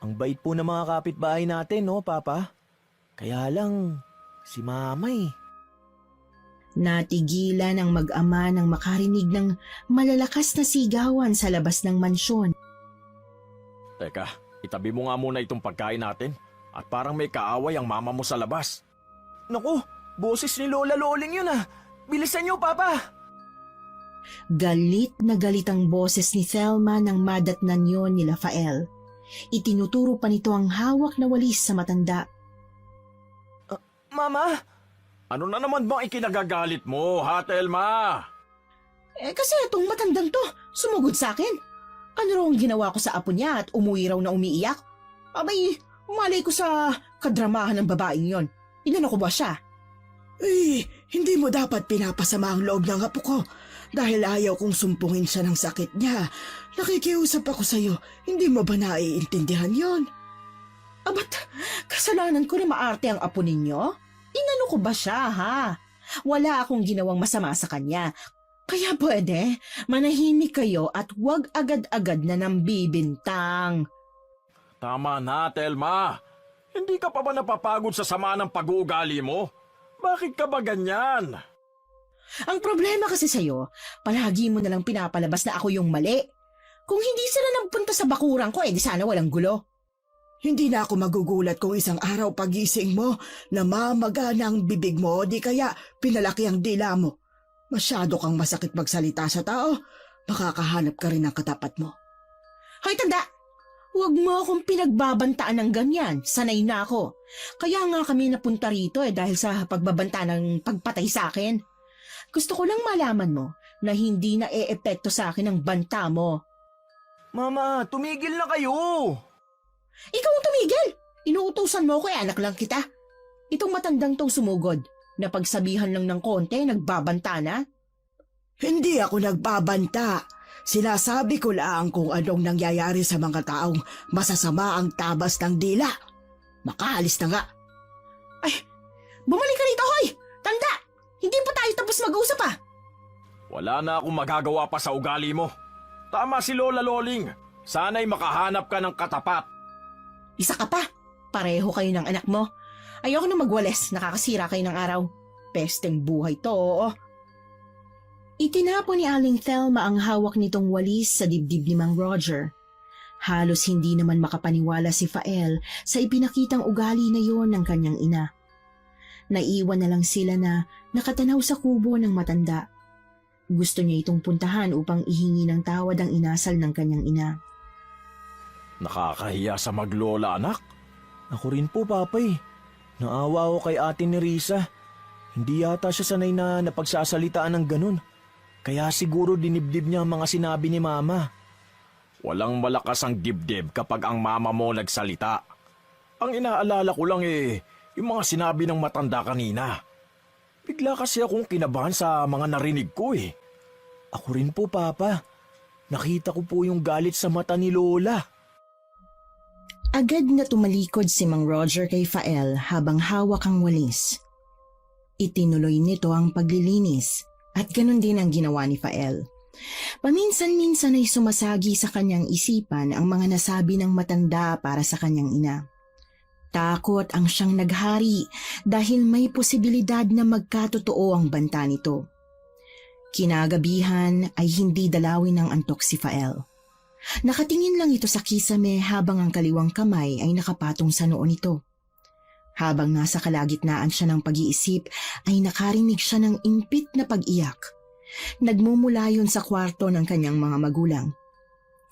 Ang bait po ng mga kapitbahay natin, no, Papa? Kaya lang, si Mama eh. Natigilan ang mag-ama nang makarinig ng malalakas na sigawan sa labas ng mansyon. Teka, itabi mo nga muna itong pagkain natin. At parang may kaaway ang mama mo sa labas. Naku, boses ni Lola Loling yun ah. Bilisan niyo, Papa. Galit na galit ang boses ni Thelma nang madatnan yon ni Rafael. Itinuturo pa nito ang hawak na walis sa matanda. Mama? Ano na naman bang ikinagagalit mo, ha, Thelma? Kasi itong matandang to, sumugod sa akin. Ano raw ang ginawa ko sa apo niya at umuwi raw na umiiyak? Abay, malay ko sa kadramahan ng babaeng yon. Inano ko ba siya? Hindi mo dapat pinapasama ang loob ng apo ko. Dahil ayaw kong sumpungin siya ng sakit niya. Nakikiusap ako sa'yo. Hindi mo ba naiintindihan yon? Abat, kasalanan ko na maarte ang apo ninyo? Inano ko ba siya, ha? Wala akong ginawang masama sa kanya. Kaya pwede, manahimik kayo at huwag agad-agad na nambibintang. Tama na, Thelma. Hindi ka pa ba napapagod sa sama ng pag-uugali mo? Bakit ka ba ganyan? Ang problema kasi sa'yo, palagi mo nalang pinapalabas na ako yung mali. Kung hindi sila nagpunta sa bakuran ko, di sana walang gulo. Hindi na ako magugulat kung isang araw pagising mo, namamagana ang bibig mo, di kaya pinalaki ang dila mo. Masyado kang masakit magsalita sa tao. makakahanap ka rin ng katapat mo. Hoy, tanda! Huwag mo akong pinagbabantaan ng ganyan. Sanay na ako. Kaya nga kami napunta rito dahil sa pagbabanta ng pagpatay sa akin. Gusto ko lang malaman mo na hindi na e-epekto sa akin ang banta mo. Mama, tumigil na kayo! Ikaw ang tumigil! Inuutosan mo ko anak lang kita. Itong matandang tong sumugod, na pagsabihan lang ng konti, nagbabanta na. Hindi ako nagbabanta. Sinasabi ko lang kung anong nangyayari sa mga taong masasama ang tabas ng dila. Makaalis na nga. Ay, bumalik ka rito, hoy! Tanda! Hindi pa tayo tapos mag-usap ah! Wala na akong magagawa pa sa ugali mo. Tama si Lola Loling. Sana'y makahanap ka ng katapat. Isa ka pa. Pareho kayo ng anak mo. Ayoko na magwales, nakakasira kayo ng araw. Pesteng buhay to, oo. Itinapon ni Aling Thelma ang hawak nitong walis sa dibdib ni Mang Roger. Halos hindi naman makapaniwala si Fael sa ipinakitang ugali na yon ng kanyang ina. Naiwan na lang sila na nakatanaw sa kubo ng matanda. Gusto niya itong puntahan upang ihingi ng tawad ang inasal ng kanyang ina. Nakakahiya sa maglola, anak. Ako rin po, Papay. Naawa ako kay ate ni Risa. Hindi yata siya sanay na napagsasalitaan ng ganun. Kaya siguro dinibdib niya ang mga sinabi ni Mama. Walang malakas ang dibdib kapag ang mama mo nagsalita. Ang inaalala ko lang yung mga sinabi ng matanda kanina. Bigla kasi akong kinabahan sa mga narinig ko Ako rin po, Papa. Nakita ko po yung galit sa mata ni Lola. Agad na tumalikod si Mang Roger kay Fael habang hawak ang walis. Itinuloy nito ang paglilinis at ganun din ang ginawa ni Fael. Paminsan-minsan ay sumasagi sa kanyang isipan ang mga nasabi ng matanda para sa kanyang ina. Takot ang siyang naghari dahil may posibilidad na magkatotoo ang banta nito. Kinagabihan ay hindi dalawin ng antok si Fael. Nakatingin lang ito sa kisame habang ang kaliwang kamay ay nakapatong sa noo nito. Habang nasa kalagitnaan siya ng pag-iisip ay nakarinig siya ng impit na pag-iyak. Nagmumula yun sa kwarto ng kanyang mga magulang.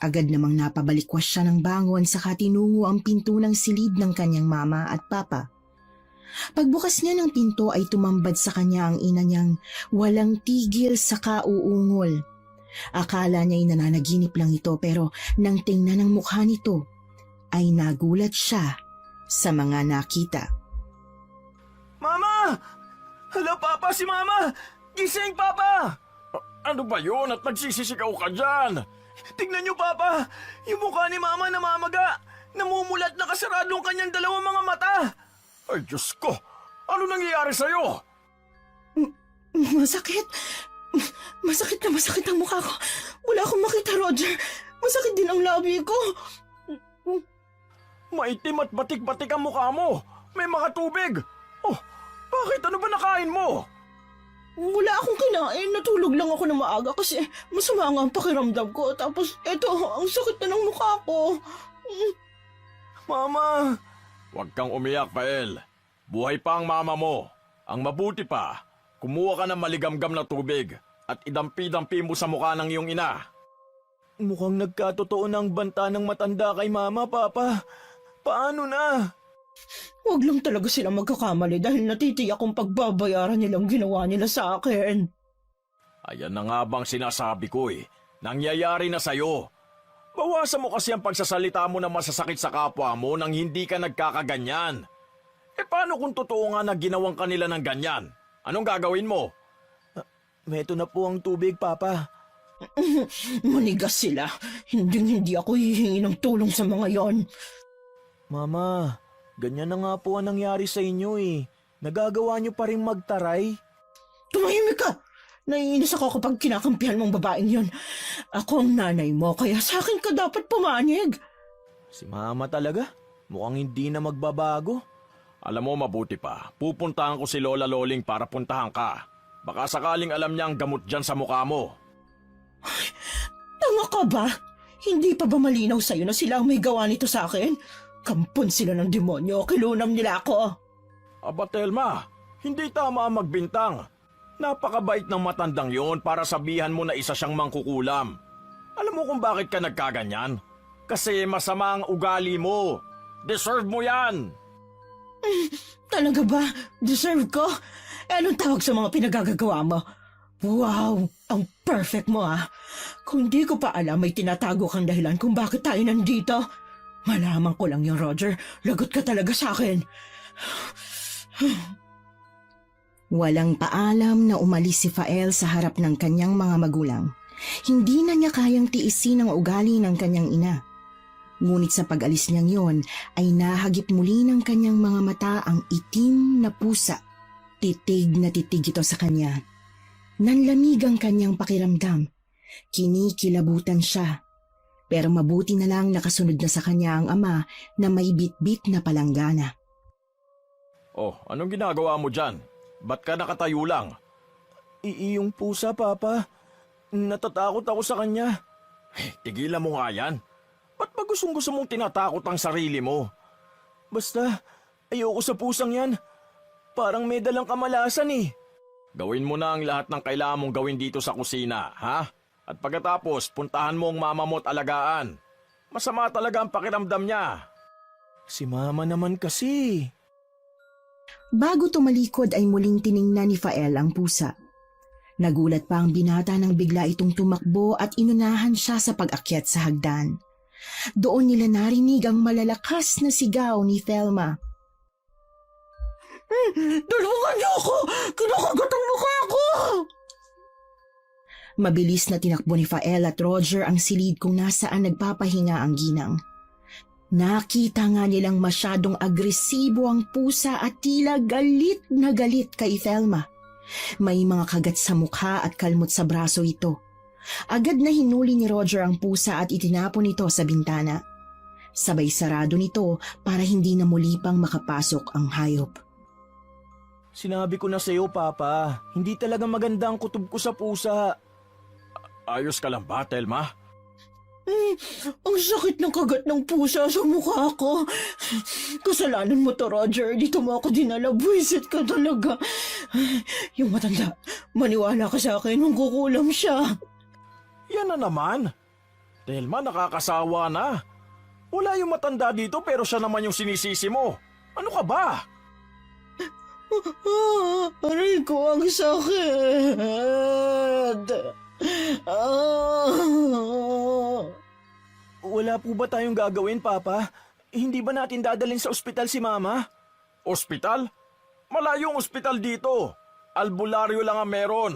Agad namang napabalikwas siya ng bangon saka tinungo ang pinto ng silid ng kanyang mama at papa. Pagbukas niya ng pinto ay tumambad sa kanya ang ina niyang walang tigil sa kauungol. Akala niya'y nananaginip lang ito pero nang tingnan ang mukha nito ay nagulat siya sa mga nakita. Mama! Hala, Papa, si Mama! Gising, Papa! Ano ba yun at nagsisisigaw ka dyan? Tignan niyo, Papa! Yung mukha ni Mama namamaga! Namumulat na kasarado ang kanyang dalawang mga mata! Ay, Diyos ko! Ano nangyayari sa'yo? Masakit. Masakit na masakit ang mukha ko. Wala akong makita, Roger. Masakit din ang labi ko. Maitim at batik-batik ang mukha mo. May mga tubig. Oh, bakit? Ano ba nakain mo? Wala akong kinain. Natulog lang ako na maaga kasi masama nga ang pakiramdam ko. Tapos eto, ang sakit na ng mukha ko. Mama! Huwag kang umiyak, Fael. Buhay pa ang mama mo. Ang mabuti pa, kumuha ka ng maligamgam na tubig at idampi-dampi mo sa mukha ng iyong ina. Mukhang nagkatotoo na ang banta ng matanda kay Mama, Papa. Paano na? Huwag lang talaga sila magkakamali dahil natitiyak kong pagbabayaran nilang ginawa nila sa akin. Ayan na nga bang sinasabi ko Nangyayari na sa'yo. Bawasan mo kasi ang pagsasalita mo na masasakit sa kapwa mo nang hindi ka nagkakaganyan. Paano kung totoo nga na ginawang kanila ng ganyan? Anong gagawin mo? Meto na po ang tubig, Papa. Manigas sila. Hindi ako hihingi ng tulong sa mga yon. Mama, ganyan na nga po ang nangyari sa inyo Nagagawa niyo pa rin magtaray? Tumahimik ka! Naiinis ako kapag kinakampihan mong babaeng yon. Ako ang nanay mo, kaya sa akin ka dapat pumanig. Si Mama talaga? Mukhang hindi na magbabago. Alam mo, mabuti pa. Pupuntahan ko si Lola Loling para puntahan ka. Baka sakaling alam niya ang gamot dyan sa mukha mo. Tanga ka ba? Hindi pa ba malinaw sa'yo na sila ang may gawa nito sa akin? Kampon sila ng demonyo, kilunam nila ako. Aba, Telma, hindi tama ang magbintang. Napakabait ng matandang yon para sabihan mo na isa siyang mangkukulam. Alam mo kung bakit ka nagkaganyan? Kasi masama ang ugali mo. Deserve mo yan. Talaga ba? Deserve ko? Anong tawag sa mga pinagagagawa mo? Wow! Ang perfect mo ah! Kung di ko pa alam, may tinatago kang dahilan kung bakit tayo nandito. Malaman ko lang yung Roger. Lagot ka talaga sa akin. Walang paalam na umalis si Fael sa harap ng kanyang mga magulang. Hindi na niya kayang tiisin ang ugali ng kanyang ina. Ngunit sa pag-alis niyang yon ay nahagip muli ng kanyang mga mata ang itim na pusa. Titig na titig ito sa kanya. Nanlamig ang kanyang pakiramdam. Kinikilabutan siya. Pero mabuti na lang nakasunod na sa kanya ang ama na may bitbit na palanggana. Oh, anong ginagawa mo dyan? Ba't ka nakatayo lang? Iyong pusa, Papa. Natatakot ako sa kanya. Tigilan mo nga yan. Ba't ba gustong-gusto mong tinatakot ang sarili mo? Basta, ayoko sa pusang yan. Parang may dalang kamalasan eh. Gawin mo na ang lahat ng kailangan mong gawin dito sa kusina, ha? At pagkatapos, puntahan mo ang mama mo at alagaan. Masama talaga ang pakiramdam niya. Si Mama naman kasi. Bago tumalikod ay muling tiningnan ni Fael ang pusa. Nagulat pa ang binata nang bigla itong tumakbo at inunahan siya sa pag-akyat sa hagdan. Doon nila narinig ang malalakas na sigaw ni Thelma. Tulungan niyo ako! Kinakagat ang mukha ko! Mabilis na tinakbo ni Fael at Roger ang silid kung nasaan nagpapahinga ang ginang. Nakita nga nilang masyadong agresibo ang pusa at tila galit na galit kay Thelma. May mga kagat sa mukha at kalmot sa braso ito. Agad na hinuli ni Roger ang pusa at itinapon ito sa bintana. Sabay sarado nito para hindi na muli pang makapasok ang hayop. Sinabi ko na sa'yo, Papa. Hindi talaga maganda ang kutob ko sa pusa. Ayos ka lang ba, Thelma? Ang sakit ng kagat ng pusa sa mukha ko. Kasalanan mo to, Roger. Dito mo ako dinala. Buwisit ka talaga. Yung matanda, maniwala ka sa akin. Mangkukulam siya. Yan na naman. Thelma, nakakasawa na. Wala yung matanda dito pero siya naman yung sinisisi mo. Ano ka ba? Aray ko, ang sakit. Wala po ba tayong gagawin, Papa? Hindi ba natin dadalhin sa ospital si Mama? Ospital? Malayong ospital dito. Albularyo lang ang meron.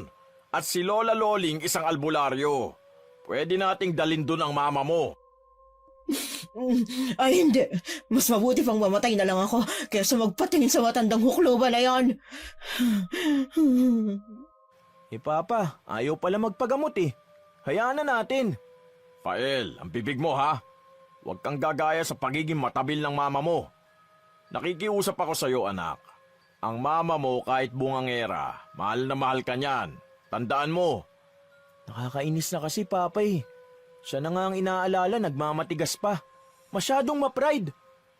At si Lola Loling isang albularyo. Pwede nating dalhin dun ang mama mo. Ay, hindi. Mas mabuti pang mamatay na lang ako kaysa magpatingin sa matandang hukloba na yon. Papa, ayaw pala magpagamot eh. Hayaan na natin. Fael, ang bibig mo ha. Huwag kang gagaya sa pagiging matabil ng mama mo. Nakikiusap ako sa iyo, anak. Ang mama mo kahit bungangera, mahal na mahal ka niyan. Tandaan mo. Nakakainis na kasi, Papa eh. Siya na nga ang inaalala, nagmamatigas pa. Masyadong ma-pride.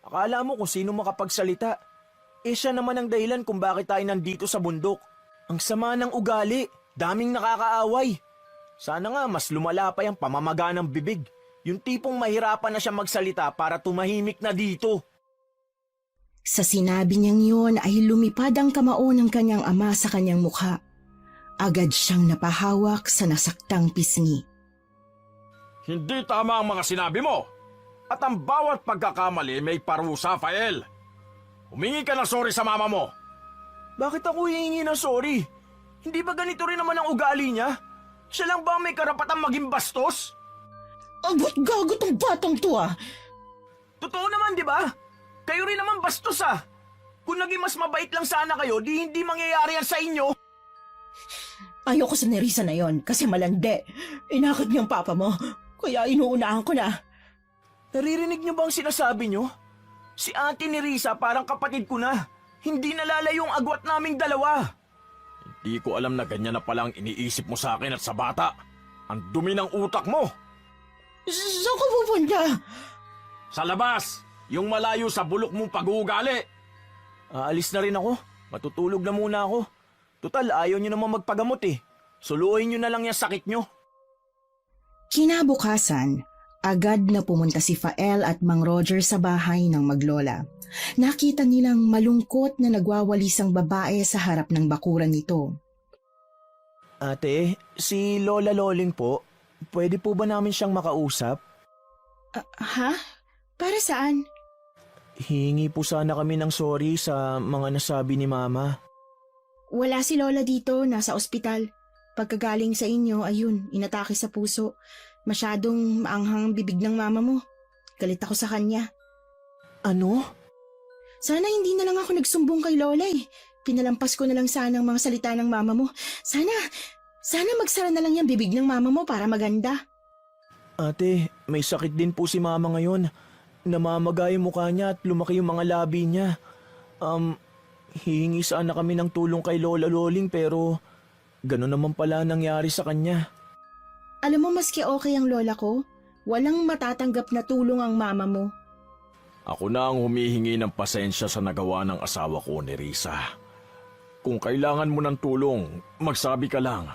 Akala mo kung sino makapagsalita. Siya naman ang dahilan kung bakit tayo nandito sa bundok. Ang sama ng ugali, daming nakakaaway. Sana nga mas lumala pa yung pamamaga ng bibig. Yung tipong mahirapan na siya magsalita para tumahimik na dito. Sa sinabi niyang yun ay lumipad ang kamao ng kanyang ama sa kanyang mukha. Agad siyang napahawak sa nasaktang pisngi. Hindi tama ang mga sinabi mo. At ang bawat pagkakamali may parusa, Fael. Humingi ka ng sorry sa mama mo. Bakit ako hihingi ng sorry? Hindi ba ganito rin naman ang ugali niya? Siya lang ba may karapatang maging bastos? Abot gago tong batang to ah! Totoo naman, di ba? Kayo rin naman bastos ah. Kung naging mas mabait lang sana kayo, di hindi mangyayari yan sa inyo. Ayoko sa Nerissa na yon kasi malandi. Inakot niyang papa mo, kaya inuunahan ko na. Naririnig niyo ba ang sinasabi niyo? Si Auntie Nerissa parang kapatid ko na. Hindi nalalayo ang agwat naming dalawa. Hindi ko alam na ganyan na palang iniisip mo sa akin at sa bata. Ang dumi ng utak mo. Saan ka pupunta? Sa labas, yung malayo sa bulok mong pag-uugali. Aalis na rin ako. Matutulog na muna ako. Tutal, ayaw niyo naman magpagamot eh. Suluhin niyo na lang yung sakit niyo. Kinabukasan, agad na pumunta si Fael at Mang Roger sa bahay ng maglola. Nakita nilang malungkot na nagwawalis ang babae sa harap ng bakuran nito. Ate, si Lola Loling po, pwede po ba namin siyang makausap? Ha? Para saan? Hihingi po sana kami ng sorry sa mga nasabi ni Mama. Wala si Lola dito, nasa ospital. Pagkagaling sa inyo, ayun, inatake sa puso. Masyadong maanghang ang bibig ng mama mo. Galit ako sa kanya. Ano? Sana hindi na lang ako nagsumbong kay Lola eh. Pinalampas ko na lang sana ang mga salita ng mama mo. Sana magsara na lang yung bibig ng mama mo para maganda. Ate, may sakit din po si Mama ngayon. Namamaga yung mukha niya at lumaki yung mga labi niya. Hihingi sana kami ng tulong kay Lola Loling pero gano'n naman pala nangyari sa kanya. Alam mo, maski okay ang lola ko, walang matatanggap na tulong ang mama mo. Ako na ang humihingi ng pasensya sa nagawa ng asawa ko ni Risa. Kung kailangan mo ng tulong, magsabi ka lang.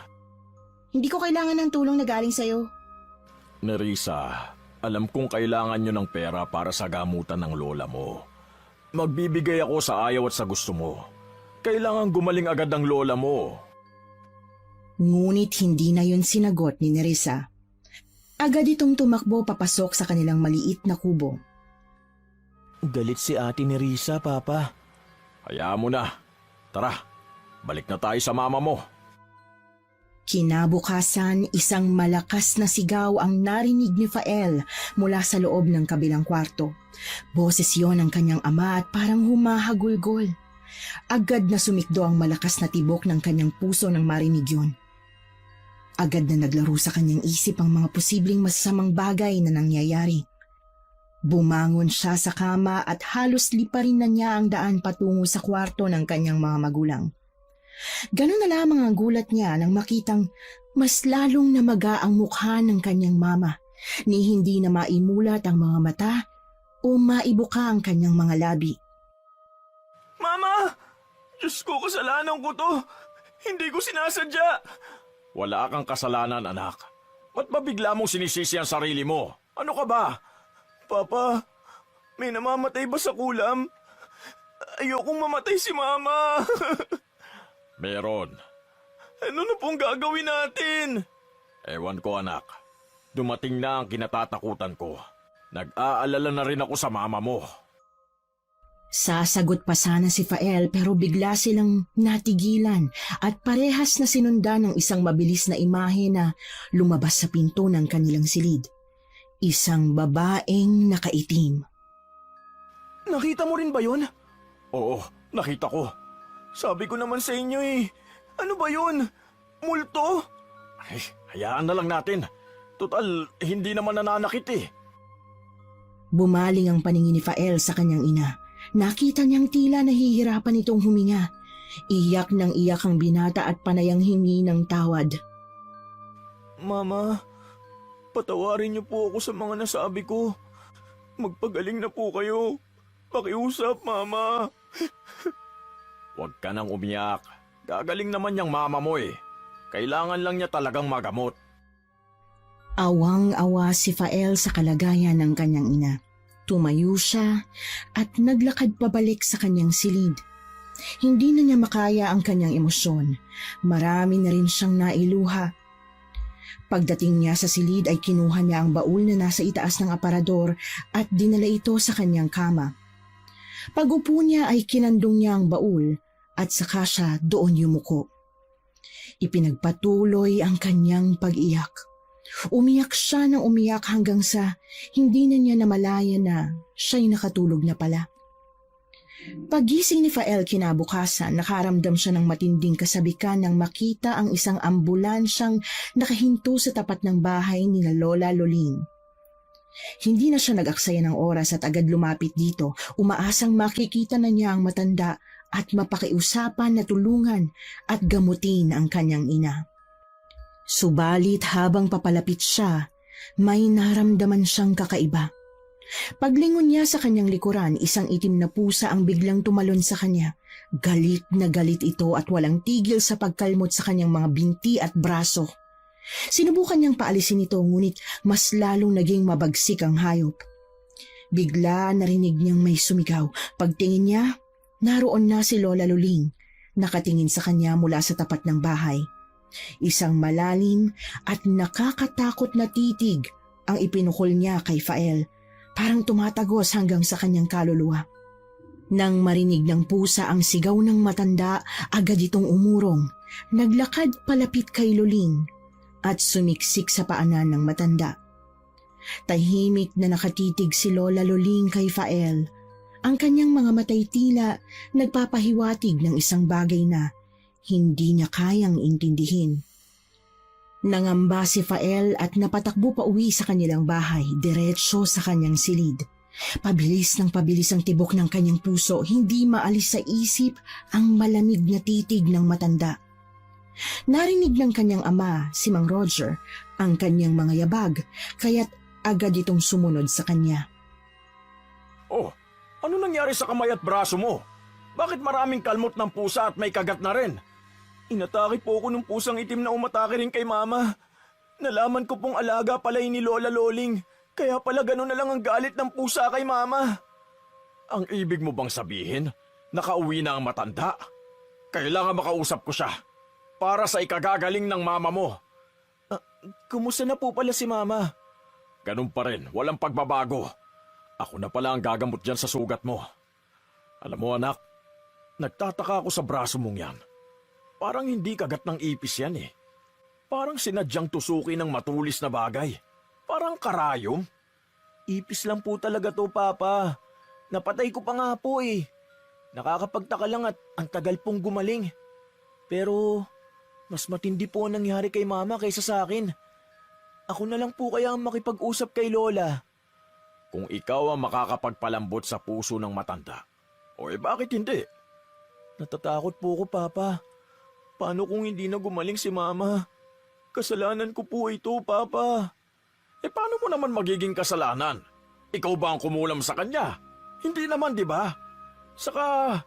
Hindi ko kailangan ng tulong na galing sa'yo. Nerissa, alam kong kailangan nyo ng pera para sa gamutan ng lola mo. Magbibigay ako sa ayaw at sa gusto mo. Kailangan gumaling agad ang lola mo. Ngunit hindi na yun sinagot ni Nerissa. Agad itong tumakbo papasok sa kanilang maliit na kubo. Galit si Ate Nerissa, Papa. Hayaan mo na. Tara, balik na tayo sa mama mo. Kinabukasan, isang malakas na sigaw ang narinig ni Fael mula sa loob ng kabilang kwarto. Boses yon ng kanyang ama at parang humahagulgol. Agad na sumikdo ang malakas na tibok ng kanyang puso nang marinig yon. Agad na naglaro sa kanyang isip ang mga posibleng masasamang bagay na nangyayari. Bumangon siya sa kama at halos liparin na niya ang daan patungo sa kwarto ng kanyang mga magulang. Ganun na lamang ang gulat niya nang makitang mas lalong namaga ang mukha ng kanyang mama, ni hindi na maimulat ang mga mata o maibuka ang kanyang mga labi. Mama! Diyos ko, kasalanan ko to. Hindi ko sinasadya. Wala kang kasalanan, anak. Ba't ba bigla mong sinisisi ang sarili mo? Ano ka ba? Papa, may namamatay ba sa kulam? Ayokong mamatay si Mama. Meron. Ano na pong gagawin natin? Ewan ko, anak. Dumating na ang kinatatakutan ko. Nag-aalala na rin ako sa mama mo. Sasagot pa sana si Fael pero bigla silang natigilan at parehas na sinundan ng isang mabilis na imahe na lumabas sa pinto ng kanilang silid. Isang babaeng nakaitim. Nakita mo rin ba yun? Oo, nakita ko. Sabi ko naman sa inyo eh. Ano ba yun? Multo? Ay, hayaan na lang natin. Total, hindi naman nananakit eh. Bumaling ang paningin ni Fael sa kanyang ina. Nakita niyang tila nahihirapan itong huminga. Iyak ng iyak ang binata at panayang hingi ng tawad. Mama, patawarin niyo po ako sa mga nasabi ko. Magpagaling na po kayo. Pakiusap, Mama. Huwag ka nang umiyak. Gagaling naman yung mama mo eh. Kailangan lang niya talagang magamot. Awang-awa si Fael sa kalagayan ng kanyang ina. Tumayo siya at naglakad pabalik sa kanyang silid. Hindi na niya makaya ang kanyang emosyon. Marami na rin siyang nailuha. Pagdating niya sa silid ay kinuha niya ang baul na nasa itaas ng aparador at dinala ito sa kanyang kama. Pag-upo niya ay kinandong niya ang baul at saka siya doon yumuko. Ipinagpatuloy ang kanyang pag-iyak. Umiyak siya ng umiyak hanggang sa hindi na niya namalayan na siya'y nakatulog na pala. Pagising ni Fael kinabukasan, nakaramdam siya ng matinding kasabikan nang makita ang isang ambulansyang nakahinto sa tapat ng bahay ni Lola Loling. Hindi na siya nag-aksaya ng oras at agad lumapit dito, umaasang makikita na niya ang matanda at mapakiusapan na tulungan at gamutin ang kanyang ina. Subalit habang papalapit siya, may naramdaman siyang kakaiba. Paglingon niya sa kanyang likuran, isang itim na pusa ang biglang tumalon sa kanya. Galit na galit ito at walang tigil sa pagkalmot sa kanyang mga binti at braso. Sinubukan niyang paalisin ito ngunit mas lalong naging mabagsik ang hayop. Bigla narinig niyang may sumigaw. Pagtingin niya, naroon na si Lola Luling, nakatingin sa kanya mula sa tapat ng bahay. Isang malalim at nakakatakot na titig ang ipinukol niya kay Fael, parang tumatagos hanggang sa kanyang kaluluwa. Nang marinig ng pusa ang sigaw ng matanda, agad itong umurong, naglakad palapit kay Luling at sumiksik sa paanan ng matanda. Tahimik na nakatitig si Lola Luling kay Fael. Ang kanyang mga matay tila nagpapahiwatig ng isang bagay na hindi niya kayang intindihin. Nangamba si Fael at napatakbo pa uwi sa kanilang bahay, diretso sa kanyang silid. Pabilis ng pabilis ang tibok ng kanyang puso, hindi maalis sa isip ang malamig na titig ng matanda. Narinig ng kanyang ama, si Mang Roger, ang kanyang mga yabag, kaya't agad itong sumunod sa kanya. Oh, ano nangyari sa kamay at braso mo? Bakit maraming kalmot ng pusa at may kagat na rin? Inatake po ako ng pusang itim na umatake rin kay Mama. Nalaman ko pong alaga pala ni Lola Loling, kaya pala gano'n na lang ang galit ng pusa kay Mama. Ang ibig mo bang sabihin, nakauwi na ang matanda? Kailangan makausap ko siya para sa ikagagaling ng mama mo. Kumusta na po pala si Mama? Ganun pa rin, walang pagbabago. Ako na pala ang gagamot dyan sa sugat mo. Alam mo anak, nagtataka ako sa braso mong yan. Parang hindi kagat ng ipis yan eh. Parang sinadyang tusukin ng matulis na bagay. Parang karayom. Ipis lang po talaga to, Papa. Napatay ko pa nga po eh. Nakakapagtaka lang at ang tagal pong gumaling. Pero mas matindi po ang nangyari kay Mama kaysa sa akin. Ako na lang po kaya ang makipag-usap kay Lola. Kung ikaw ang makakapagpalambot sa puso ng matanda, o bakit hindi? Natatakot po ko, Papa. Paano kung hindi na gumaling si Mama? Kasalanan ko po ito, Papa. Paano mo naman magiging kasalanan? Ikaw ba ang kumulam sa kanya? Hindi naman, di ba? Saka,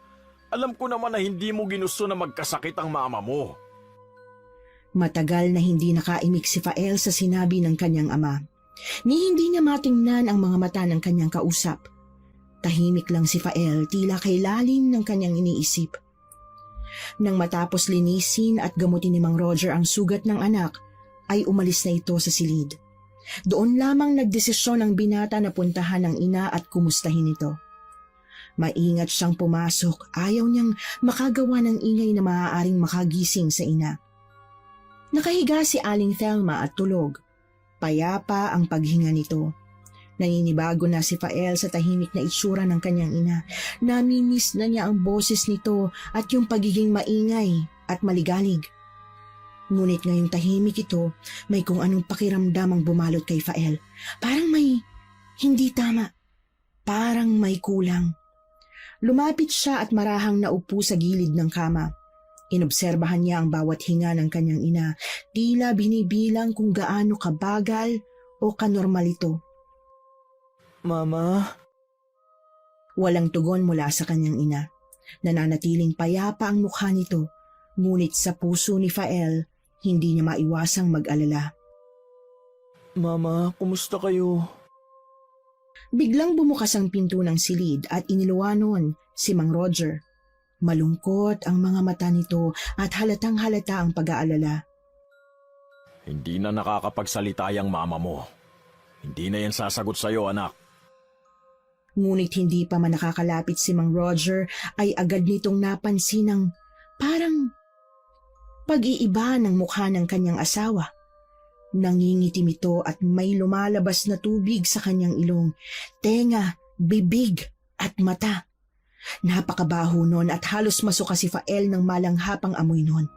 alam ko naman na hindi mo ginusto na magkasakit ang mama mo. Matagal na hindi nakaimik si Fael sa sinabi ng kanyang ama. Ni hindi niya matingnan ang mga mata ng kanyang kausap. Tahimik lang si Fael, tila kay lalim ng kanyang iniisip. Nang matapos linisin at gamutin ni Mang Roger ang sugat ng anak, ay umalis na ito sa silid. Doon lamang nagdesisyon ang binata na puntahan ng ina at kumustahin ito. Maingat siyang pumasok, ayaw niyang makagawa ng ingay na maaaring makagising sa ina. Nakahiga si Aling Thelma at tulog. Payapa ang paghinga nito. Naninibago na si Fael sa tahimik na itsura ng kanyang ina. Namimiss na niya ang boses nito at yung pagiging maingay at maligalig. Ngunit ngayong tahimik ito, may kung anong pakiramdam ang bumalot kay Fael. Parang may hindi tama. Parang may kulang. Lumapit siya at marahang naupo sa gilid ng kama. Inobserbahan niya ang bawat hinga ng kanyang ina. Tila binibilang kung gaano kabagal o kanormal ito. Mama? Walang tugon mula sa kanyang ina. Nananatiling payapa ang mukha nito. Ngunit sa puso ni Fael, hindi niya maiwasang mag-alala. Mama, kumusta kayo? Biglang bumukas ang pinto ng silid at iniluwanon si Mang Roger. Malungkot ang mga mata nito at halatang halata ang pag-aalala. Hindi na nakakapagsalita yung mama mo. Hindi na yan sasagot sa'yo, anak. Ngunit hindi pa man nakakalapit si Mang Roger ay agad nitong napansin ng parang pag-iiba ng mukha ng kanyang asawa. Nangingitim ito at may lumalabas na tubig sa kanyang ilong, tenga, bibig at mata. Napakabaho nun at halos masuka si Fael ng malanghapang amoy nun.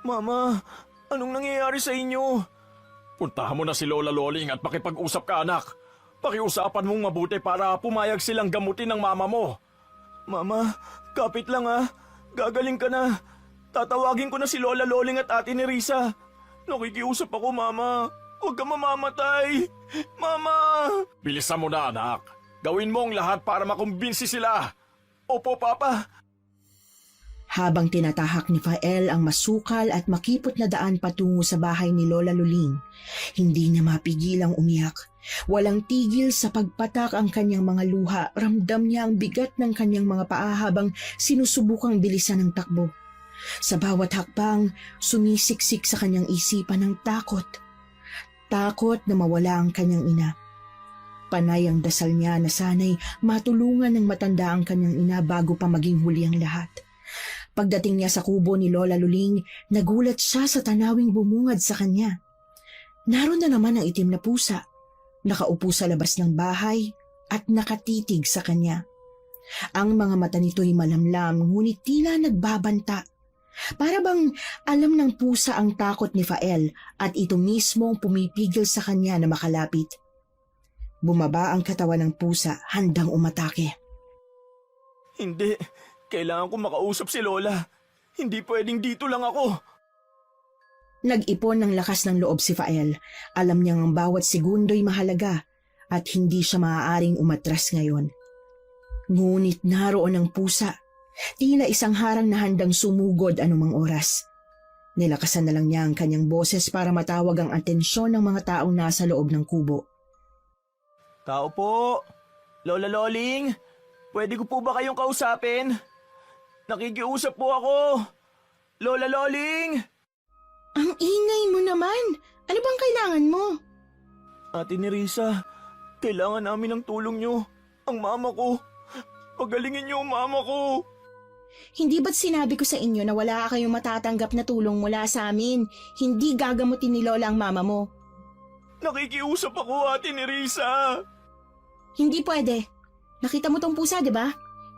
Mama, anong nangyayari sa inyo? Puntahan mo na si Lola Loling at pakipag-usap ka, anak. Pakiusapan mong mabuti para pumayag silang gamutin ng mama mo. Mama, kapit lang ah. Gagaling ka na. Tatawagin ko na si Lola Loling at Ate Nerissa. Nakikiusap ako, Mama. Huwag ka mamamatay. Mama! Bilisan mo na, anak. Gawin mo ang lahat para makumbinsi sila. Opo, Papa. Habang tinatahak ni Fael ang masukal at makipot na daan patungo sa bahay ni Lola Luling, hindi niya mapigilang umiyak. Walang tigil sa pagpatak ang kanyang mga luha. Ramdam niya ang bigat ng kanyang mga paa habang sinusubukang bilisan ang takbo. Sa bawat hakbang, sumisiksik sa kanyang isipan ng takot. Takot na mawala ang kanyang ina. Panay ang dasal niya na sana'y matulungan ng matanda ang kanyang ina bago pa maging huli ang lahat. Pagdating niya sa kubo ni Lola Luling, nagulat siya sa tanawing bumungad sa kanya. Naroon na naman ang itim na pusa. Nakaupo sa labas ng bahay at nakatitig sa kanya. Ang mga mata nito'y malamlam ngunit tila nagbabanta. Para bang alam ng pusa ang takot ni Fael at ito mismo ang pumipigil sa kanya na makalapit. Bumaba ang katawan ng pusa handang umatake. Hindi. Kailangan ko makausap si Lola. Hindi pwedeng dito lang ako. Nag-ipon ng lakas ng loob si Fael. Alam niyang ang bawat segundo'y mahalaga at hindi siya maaaring umatras ngayon. Ngunit naroon ang pusa. Tila isang harang na handang sumugod anumang oras. Nilakasan na lang niya ang kanyang boses para matawag ang atensyon ng mga taong nasa loob ng kubo. Tao po. Lola Loling, pwede ko po ba kayong kausapin? Nakikiusap po ako. Lola Loling! Ang ingay mo naman! Ano bang kailangan mo? Ate Nerissa, kailangan namin ng tulong nyo. Ang mama ko. Pagalingin niyo ang mama ko. Hindi ba't sinabi ko sa inyo na wala kayong matatanggap na tulong mula sa amin? Hindi gagamutin ni Lola ang mama mo. Nakikiusap ako, Ate Nerissa. Hindi pwede. Nakita mo tong pusa, di ba?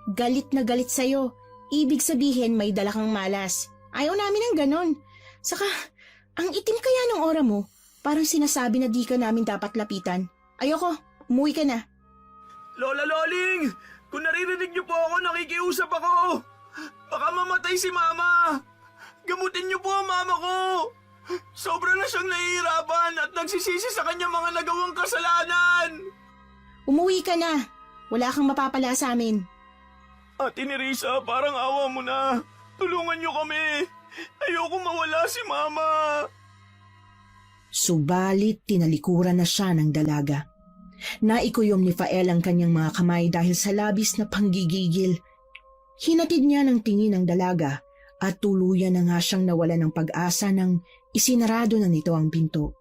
Galit na galit sa'yo. Ibig sabihin may dala kang malas. Ayaw namin ng ganon. Saka, ang itim kaya ng aura mo. Parang sinasabi na di ka namin dapat lapitan. Ayoko, umuwi ka na. Lola Loling! Kung naririnig niyo po ako, nakikiusap ako. Baka mamatay si Mama. Gamutin niyo po ang mama ko. Sobra na siyang nahihirapan at nagsisisi sa kanyang mga nagawang kasalanan. Umuwi ka na. Wala kang mapapala sa amin. Ate Nerissa, parang awa mo na. Tulungan niyo kami. Ayoko mawala si Mama. Subalit tinalikuran na siya ng dalaga. Naikuyom ni Fael ang kanyang mga kamay dahil sa labis na panggigigil. Hinatid niya ng tingin ang dalaga at tuluyan na nga siyang nawala ng pag-asa nang isinarado na nito ang pinto.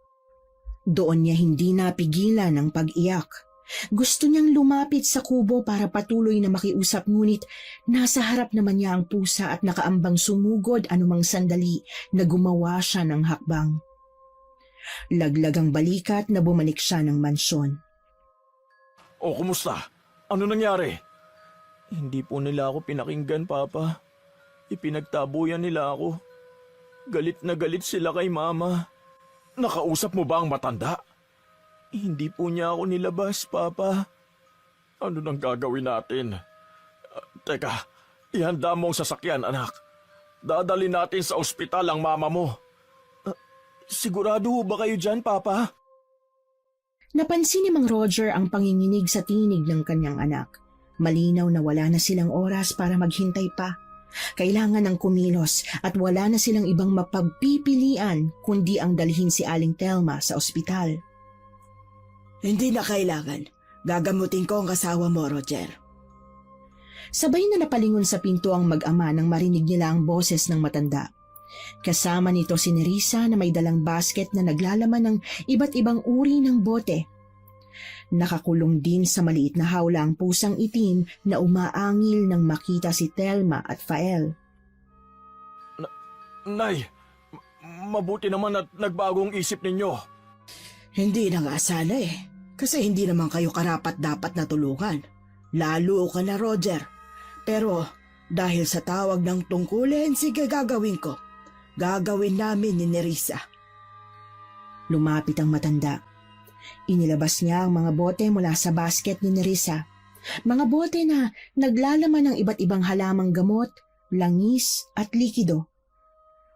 Doon niya hindi napigilan ang pag-iyak. Gusto niyang lumapit sa kubo para patuloy na makiusap ngunit nasa harap naman niya ang pusa at nakaambang sumugod anumang sandali na gumawa siya ng hakbang. Laglag ang balikat na bumalik siya ng mansyon. O, kumusta? Ano nangyari? Hindi po nila ako pinakinggan, Papa. Ipinagtabuyan nila ako. Galit na galit sila kay Mama. Nakausap mo ba ang matanda? Hindi po niya ako nilabas, Papa. Ano nang gagawin natin? Teka, ihanda mo ang sasakyan, anak. Dadalhin natin sa ospital ang mama mo. Sigurado ba kayo dyan, Papa? Napansin ni Mang Roger ang panginginig sa tinig ng kanyang anak. Malinaw na wala na silang oras para maghintay pa. Kailangan ng kumilos at wala na silang ibang mapagpipilian kundi ang dalhin si Aling Thelma sa ospital. Hindi na kailangan. Gagamutin ko ang kasawa mo, Roger. Sabay na napalingon sa pinto ang mag-ama nang marinig nila ang boses ng matanda. Kasama nito si Nerissa na may dalang basket na naglalaman ng iba't ibang uri ng bote. Nakakulong din sa maliit na hawla ang pusang itim na umaangil nang makita si Thelma at Fael. Nay, mabuti naman at nagbagong isip ninyo. Hindi na nga sana eh. Kasi hindi naman kayo karapat-dapat na tulungan. Lalo ka na, Roger. Pero dahil sa tawag ng tungkulin, sige gagawin ko. Gagawin namin ni Nerissa. Lumapit ang matanda. Inilabas niya ang mga bote mula sa basket ni Nerissa. Mga bote na naglalaman ng iba't ibang halamang gamot, langis at likido.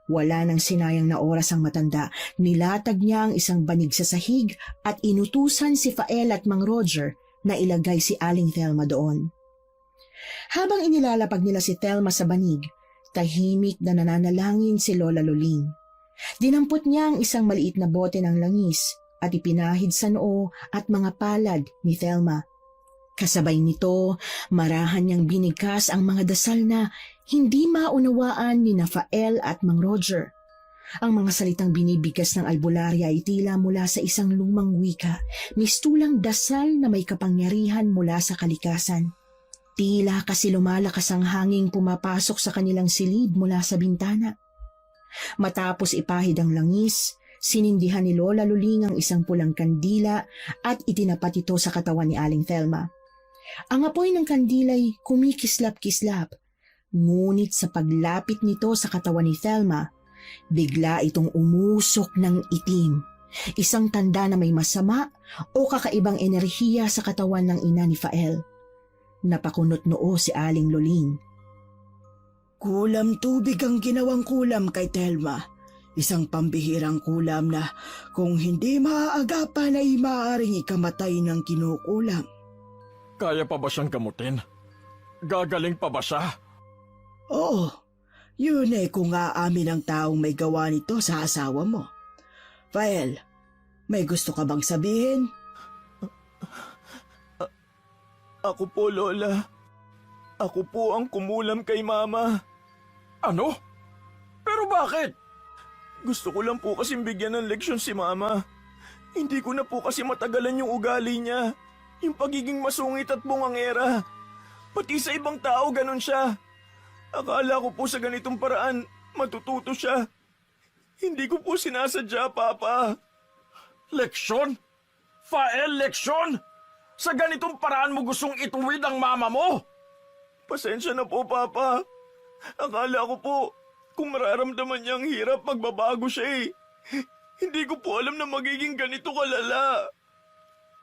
Wala nang sinayang na oras ang matanda. Nilatag niya ang isang banig sa sahig at inutusan si Fael at Mang Roger na ilagay si Aling Thelma doon. Habang inilalapag nila si Thelma sa banig, Tahimik na nananalangin si Lola Luling. Dinampot niya ang isang maliit na bote ng langis at ipinahid sa noo at mga palad ni Thelma. Kasabay nito, marahan niyang binigkas ang mga dasal na hindi maunawaan ni Nafael at Mang Roger. Ang mga salitang binibigkas ng albularya ay tila mula sa isang lumang wika, mistulang dasal na may kapangyarihan mula sa kalikasan. Tila kasi lumalakas ang hanging pumapasok sa kanilang silid mula sa bintana. Matapos ipahid ang langis, sinindihan ni Lola Luling ang isang pulang kandila at itinapat ito sa katawan ni Aling Thelma. Ang apoy ng kandila'y kumikislap-kislap, ngunit sa paglapit nito sa katawan ni Thelma, bigla itong umusok ng itim, isang tanda na may masama o kakaibang enerhiya sa katawan ng ina ni Fael. Napakunot noo si Aling Luling. Kulam tubig ang ginawang kulam kay Thelma. Isang pambihirang kulam na kung hindi maaagapan ay maaaring ikamatay ng kinukulam. Kaya pa ba siyang gamutin? Gagaling pa ba siya? Oo, yun kung aamin ang taong may gawa nito sa asawa mo. Fael, may gusto ka bang sabihin? Ako po, Lola. Ako po ang kumulam kay Mama. Ano? Pero bakit? Gusto ko lang po kasing bigyan ng leksyon si Mama. Hindi ko na po kasi matagalan yung ugali niya. Yung pagiging masungit at bungangera. Pati sa ibang tao ganun siya. Akala ko po sa ganitong paraan, matututo siya. Hindi ko po sinasadya, Papa. Leksyon? Fael, leksyon? Sa ganitong paraan mo gustong ituwid ang mama mo? Pasensya na po, Papa. Akala ko po, kung mararamdaman niya ang hirap, magbabago siya eh. Hindi ko po alam na magiging ganito kalala.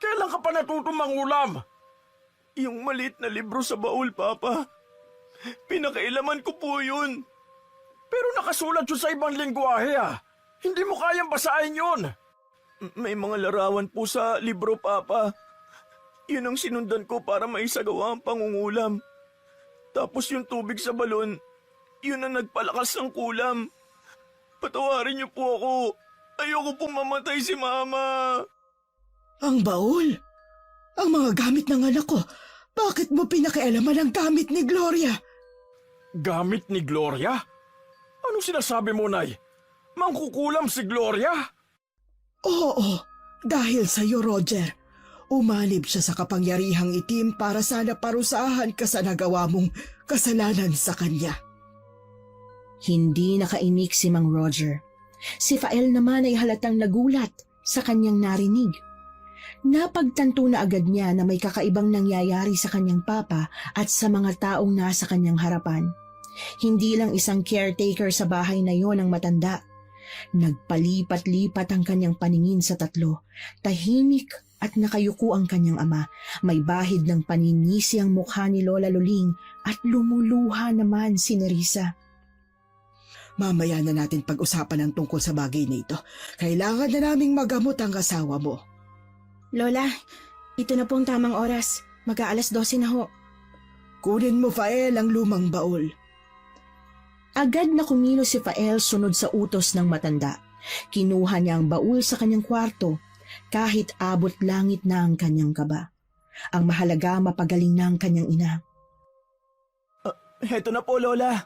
Kailan ka pa natutong mangulam? Yung maliit na libro sa baul, Papa. Pinakailaman ko po yun. Pero nakasulat yun sa ibang lingwahe ah. Hindi mo kayang basahin yun. May mga larawan po sa libro, Papa. Yun ang sinundan ko para maisagawa ang pangungulam. Tapos yung tubig sa balon, yun ang nagpalakas ng kulam. Patawarin niyo po ako. Ayoko pong mamatay si Mama. Ang baul? Ang mga gamit ng anak ko, bakit mo pinakialaman ang gamit ni Gloria? Gamit ni Gloria? Anong sinasabi mo, Nay? Mangkukulam si Gloria? Oo, dahil sa'yo, Roger. Umalib siya sa kapangyarihang itim para sana parusahan ka sa nagawa mong kasalanan sa kanya. Hindi nakainik si Mang Roger. Si Fael naman ay halatang nagulat sa kanyang narinig. Napagtanto na agad niya na may kakaibang nangyayari sa kanyang papa at sa mga taong nasa kanyang harapan. Hindi lang isang caretaker sa bahay na yon ang matanda. Nagpalipat-lipat ang kanyang paningin sa tatlo. Tahimik at nakayuko ang kanyang ama. May bahid ng paninisi ang mukha ni Lola Luling at lumuluha naman si Nerissa. Mamaya na natin pag-usapan ang tungkol sa bagay na ito. Kailangan na naming magamot ang asawa mo. Lola, ito na pong tamang oras. Mag-aalas 12 na ho. Kunin mo, Fael, ang lumang baul. Agad na kumilos si Fael sunod sa utos ng matanda. Kinuha niya ang baul sa kanyang kwarto, kahit abot langit na ang kanyang kaba. Ang mahalaga, mapagaling na ang kanyang ina. Heto na po, Lola.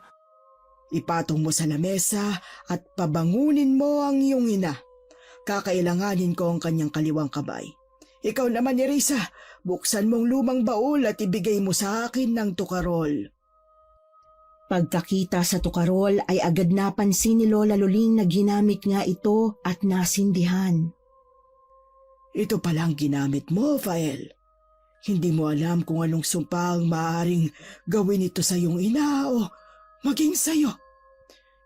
Ipatong mo sa lamesa at pabangunin mo ang iyong ina. Kakailanganin ko ang kanyang kaliwang kamay. Ikaw naman, Nerissa, buksan mong lumang baul at ibigay mo sa akin ng tukarol. Pagkakita sa tukarol ay agad napansin ni Lola Luling na ginamit nga ito at nasindihan. Ito palang ginamit mo, Fael. Hindi mo alam kung anong sumpa ang maaaring gawin ito sa iyong ina o maging sa'yo.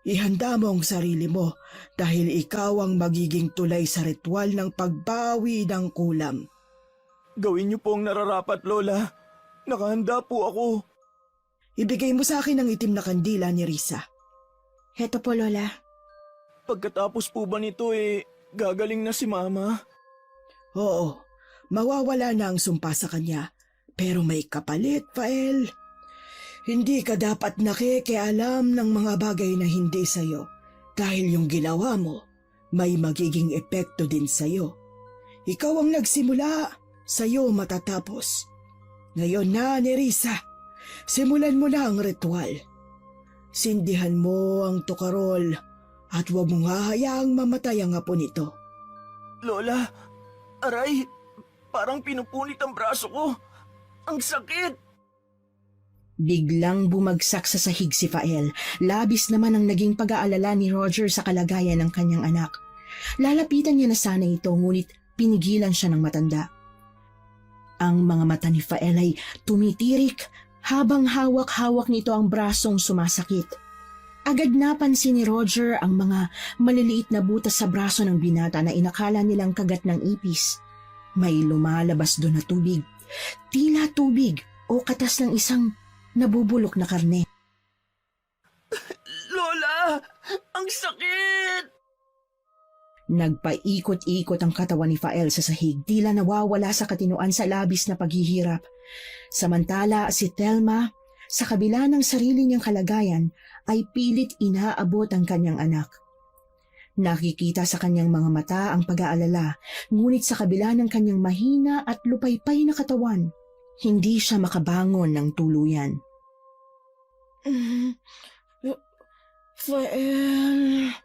Ihanda mo ang sarili mo dahil ikaw ang magiging tulay sa ritual ng pagbawi ng kulam. Gawin niyo po ang nararapat, Lola. Nakahanda po ako. Ibigay mo sa akin ang itim na kandila ni Risa. Heto po, Lola. Pagkatapos po ba nito gagaling na si Mama? Oo, mawawala na ang sumpa sa kanya. Pero may kapalit, Fael. Hindi ka dapat nakikialam ng mga bagay na hindi sa'yo dahil yung ginawa mo may magiging epekto din sa'yo. Ikaw ang nagsimula, sa'yo matatapos. Ngayon na, Nerissa, simulan mo na ang ritual. Sindihan mo ang tukarol at huwag mong hahayaang mamatay ang apo nito. Lola, aray, parang pinupunit ang braso ko. Ang sakit! Biglang bumagsak sa sahig si Fael. Labis naman ang naging pag-aalala ni Roger sa kalagayan ng kanyang anak. Lalapitan niya na sana ito, ngunit pinigilan siya ng matanda. Ang mga mata ni Fael ay tumitirik habang hawak-hawak nito ang brasong sumasakit. Agad napansin ni Roger ang mga maliliit na butas sa braso ng binata na inakala nilang kagat ng ipis. May lumalabas doon na tubig. Tila tubig o katas ng isang nabubulok na karne. Lola, ang sakit! Nagpaikot-ikot ang katawan ni Fael sa sahig, tila nawawala sa katinoan sa labis na paghihirap. Samantala si Thelma, sa kabila ng sarili niyang kalagayan, ay pilit inaabot ang kanyang anak. Nakikita sa kanyang mga mata ang pag-aalala, ngunit sa kabila ng kanyang mahina at lupaypay na katawan, hindi siya makabangon ng tuluyan. Fael...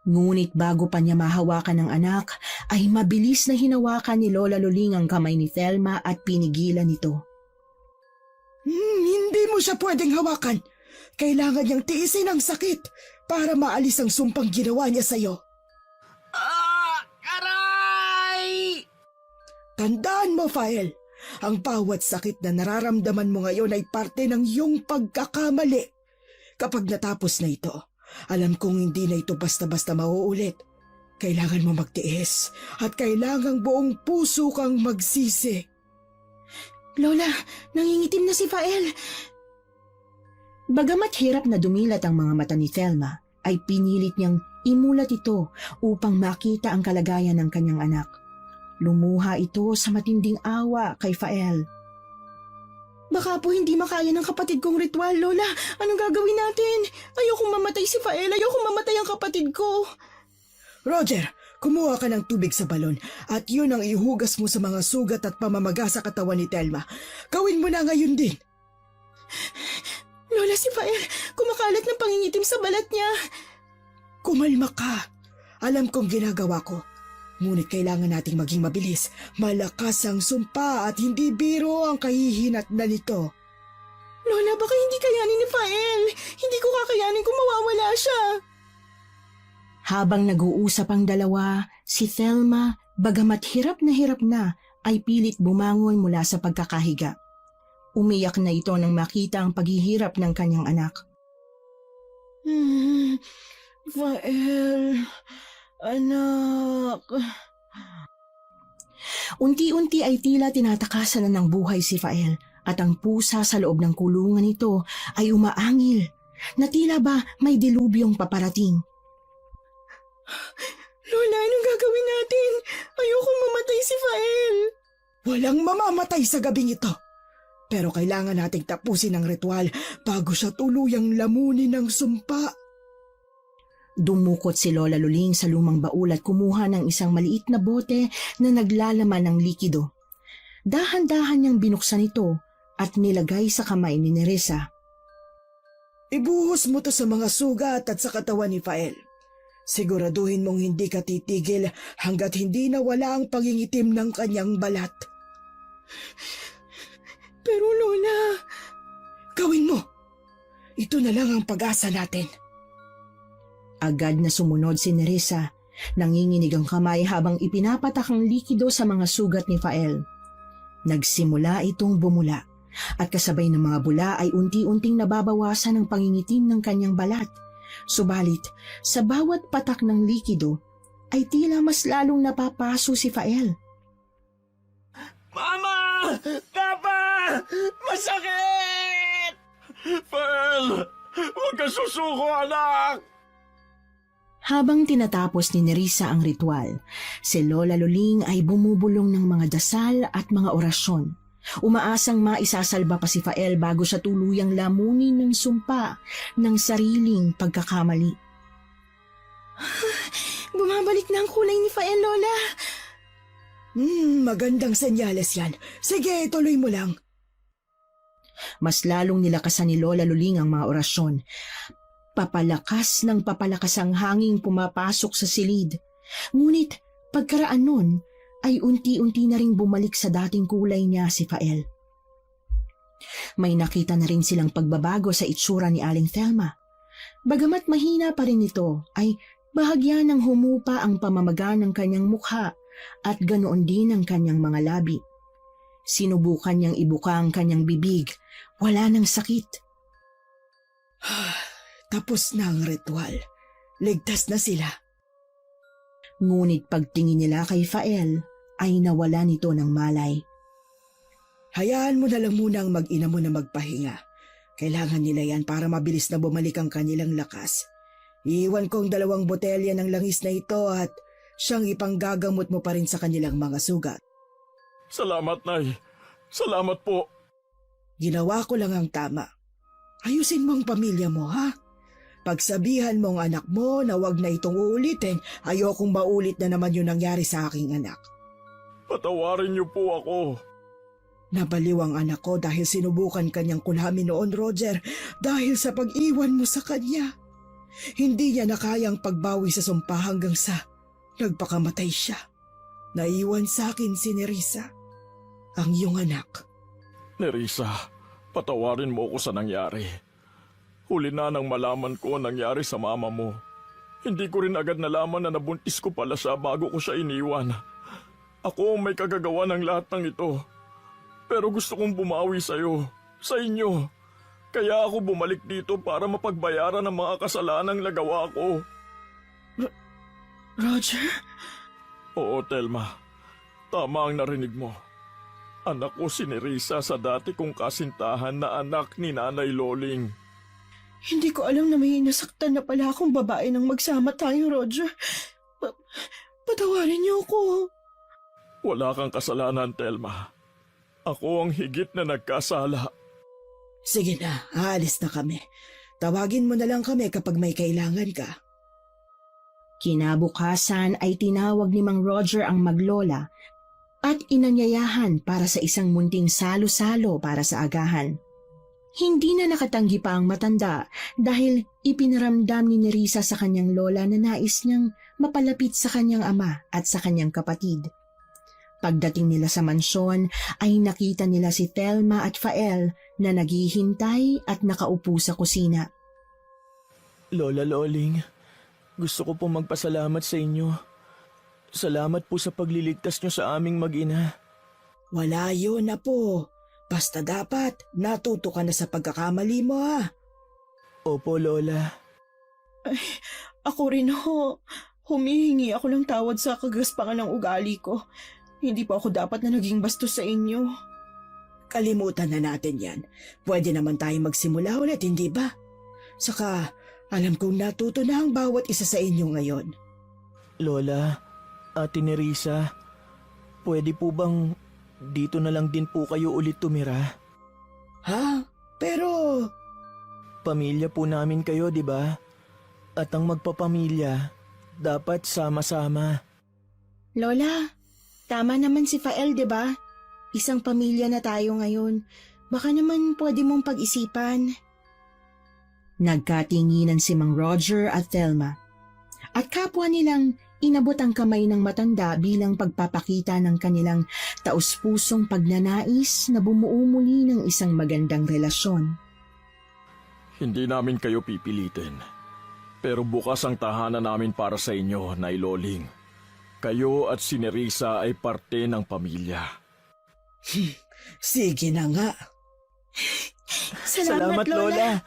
Ngunit bago pa niya mahawakan ng anak, ay mabilis na hinawakan ni Lola Luling ang kamay ni Thelma at pinigilan ito. Hindi mo siya pwedeng hawakan. Kailangan niyang tiisin ang sakit para maalis ang sumpang ginawa niya sa'yo. Aray! Tandaan mo, Fael, ang bawat sakit na nararamdaman mo ngayon ay parte ng iyong pagkakamali. Kapag natapos na ito, alam kong hindi na ito basta-basta mauulit. Kailangan mo magtiis at kailangang buong puso kang magsisi. Lola, nangingitim na si Fael. Bagamat hirap na dumilat ang mga mata ni Thelma, ay pinilit niyang imulat ito upang makita ang kalagayan ng kanyang anak. Lumuha ito sa matinding awa kay Fael. Baka po hindi makaya ng kapatid kong ritual, Lola. Anong gagawin natin? Ayokong mamatay si Fael. Ayokong mamatay ang kapatid ko. Roger, kumuha ka ng tubig sa balon at yun ang ihugas mo sa mga sugat at pamamaga sa katawan ni Thelma. Gawin mo na ngayon din. Lola, si Fael, kumakalat ng pangingitim sa balat niya. Kumalma ka. Alam kong ginagawa ko. Ngunit kailangan nating maging mabilis. Malakas ang sumpa at hindi biro ang kahihinat na nito. Lola, baka hindi kayanin ni Fael. Hindi ko kakayanin kung mawawala siya. Habang nag-uusap ang dalawa, si Thelma, bagamat hirap na, ay pilit bumangon mula sa pagkakahiga. Umiyak na ito nang makita ang paghihirap ng kanyang anak. Fael, anak. Unti-unti ay tila tinatakasan na ng buhay si Fael at ang pusa sa loob ng kulungan nito ay umaangil na tila ba may dilubyong paparating. Lola, anong gagawin natin? Ayokong mamatay si Fael. Walang mamamatay sa gabing ito. Pero kailangan nating tapusin ang ritual bago siya tuluyang lamunin ng sumpa. Dumukot si Lola Luling sa lumang baul at kumuha ng isang maliit na bote na naglalaman ng likido. Dahan-dahan niyang binuksan ito at nilagay sa kamay ni Nerissa. Ibuhos mo to sa mga sugat at sa katawan ni Fael. Siguraduhin mong hindi ka titigil hanggat hindi nawala ang pangingitim ng kanyang balat. Pero Lola, gawin mo. Ito na lang ang pag-asa natin. Agad na sumunod si Nerissa. Nanginginig ang kamay habang ipinapatak ang likido sa mga sugat ni Fael. Nagsimula itong bumula at kasabay ng mga bula ay unti-unting nababawasan ang pangingitim ng kanyang balat. Subalit, sa bawat patak ng likido ay tila mas lalong napapaso si Fael. Mama! Papa! Masakit! Fael! Huwag ka susuko, anak! Habang tinatapos ni Nerissa ang ritual, si Lola Luling ay bumubulong ng mga dasal at mga orasyon. Umaasang maisasalba pa si Fael bago siya tuluyang lamunin ng sumpa ng sariling pagkakamali. Bumabalik na ang kulay ni Fael, Lola. Magandang senyales yan. Sige, tuloy mo lang. Mas lalong nilakasan ni Lola Luling ang mga orasyon. Papalakas ng papalakas ang hanging pumapasok sa silid. Ngunit pagkaraan nun, ay unti-unti na ring bumalik sa dating kulay niya si Fael. May nakita na rin silang pagbabago sa itsura ni Aling Thelma. Bagamat mahina pa rin ito, ay bahagya ng humupa ang pamamaga ng kanyang mukha at ganoon din ang kanyang mga labi. Sinubukan niyang ibuka ang kanyang bibig. Wala nang sakit. Tapos na ang ritual. Ligtas na sila. Ngunit pagtingin nila kay Fael, ay nawala nito ng malay. Hayaan mo na lang muna ang mag-ina mo na magpahinga. Kailangan nila yan para mabilis na bumalik ang kanilang lakas. Iiwan ko ang 2 botelya ng langis na ito at siyang ipanggagamot mo pa rin sa kanilang mga sugat. Salamat, Nay. Salamat po. Ginawa ko lang ang tama. Ayusin mo ang pamilya mo, ha? Pagsabihan mo ang anak mo na wag na itong uulitin, ayokong maulit na naman yung nangyari sa aking anak. Patawarin niyo po ako. Nabaliw ang anak ko dahil sinubukan kanyang kulhamin noon, Roger, dahil sa pag-iwan mo sa kanya. Hindi niya na kayang pagbawi sa sumpa hanggang sa nagpakamatay siya. Naiwan sa akin si Nerissa, ang iyong anak. Nerissa, patawarin mo ako sa nangyari. Huli na nang malaman ko ang nangyari sa mama mo. Hindi ko rin agad nalaman na nabuntis ko pala siya bago ko siya iniwan. Ako ang may kagagawa ng lahat ng ito. Pero gusto kong bumawi sa'yo, sa inyo. Kaya ako bumalik dito para mapagbayaran ang mga kasalanang nagawa ko. Roger? Oo, Thelma. Tama ang narinig mo. Anak ko si Nerissa sa dati kong kasintahan na anak ni Nanay Loling. Hindi ko alam na may nasaktan na pala akong babae nang magsama tayo, Roger. Patawarin niyo ako. Wala kang kasalanan, Thelma. Ako ang higit na nagkasala. Sige na, aalis na kami. Tawagin mo na lang kami kapag may kailangan ka. Kinabukasan ay tinawag ni Mang Roger ang maglola at inanyayahan para sa isang munting salo-salo para sa agahan. Hindi na nakatanggi pa ang matanda dahil ipinaramdam ni Nerissa sa kanyang lola na nais niyang mapalapit sa kanyang ama at sa kanyang kapatid. Pagdating nila sa mansyon ay nakita nila si Thelma at Fael na naghihintay at nakaupo sa kusina. Lola Loling, gusto ko po magpasalamat sa inyo. Salamat po sa pagliligtas niyo sa aming mag-ina. Wala yun na po. Basta dapat natuto ka na sa pagkakamali mo, ha? Opo, Lola. Ako rin ho. Humihingi ako ng tawad sa kagaspangan ng ugali ko. Hindi pa ako dapat na naging bastos sa inyo. Kalimutan na natin yan. Pwede naman tayo magsimula ulit, hindi ba? Saka, alam kong natuto na ang bawat isa sa inyo ngayon. Lola, Ate Nerissa, pwede po bang dito na lang din po kayo ulit tumira? Ha? Pero... Pamilya po namin kayo, di ba? At ang magpapamilya, dapat sama-sama. Lola, tama naman si Fael, di ba? Isang pamilya na tayo ngayon. Baka naman pwede mong pag-isipan. Nagkatinginan si Mang Roger at Thelma. At kapwa nilang inabot ang kamay ng matanda bilang pagpapakita ng kanilang taus-pusong pagnanais na bumuo muli ng isang magandang relasyon. Hindi namin kayo pipilitin. Pero bukas ang tahanan namin para sa inyo, Nay Loling. Kayo at si Nerissa ay parte ng pamilya. Sige na nga. Salamat, Lola.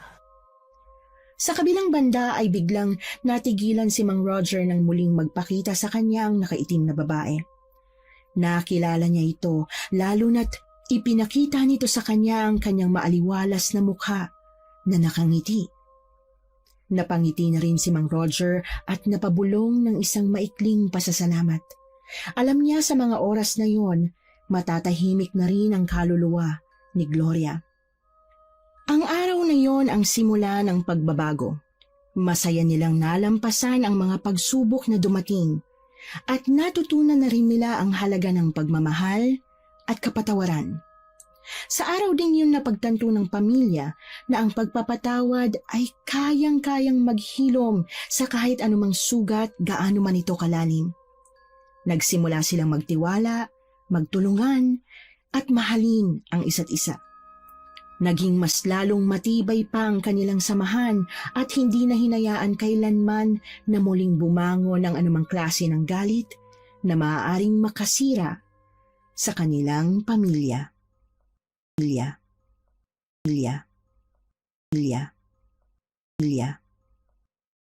Sa kabilang banda ay biglang natigilan si Mang Roger nang muling magpakita sa kanya ang nakaitim na babae. Nakilala niya ito, lalo na't ipinakita nito sa kanya ang kanyang maaliwalas na mukha na nakangiti. Napangiti na rin si Mang Roger at napabulong ng isang maikling pasasalamat. Alam niya sa mga oras na yon matatahimik na rin ang kaluluwa ni Gloria. Ang araw na yon ang simula ng pagbabago. Masaya nilang nalampasan ang mga pagsubok na dumating at natutunan na rin nila ang halaga ng pagmamahal at kapatawaran. Sa araw din yun napagtanto ng pamilya na ang pagpapatawad ay kayang-kayang maghilom sa kahit anumang sugat gaano man ito kalalim. Nagsimula silang magtiwala, magtulungan at mahalin ang isa't isa. Naging mas lalong matibay pa ang kanilang samahan at hindi na hinayaan kailanman na muling bumangon ng anumang klase ng galit na maaaring makasira sa kanilang pamilya. Pamilya. Pamilya. Pamilya. Pamilya.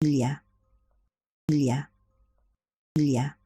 Pamilya. Pamilya. Pamilya.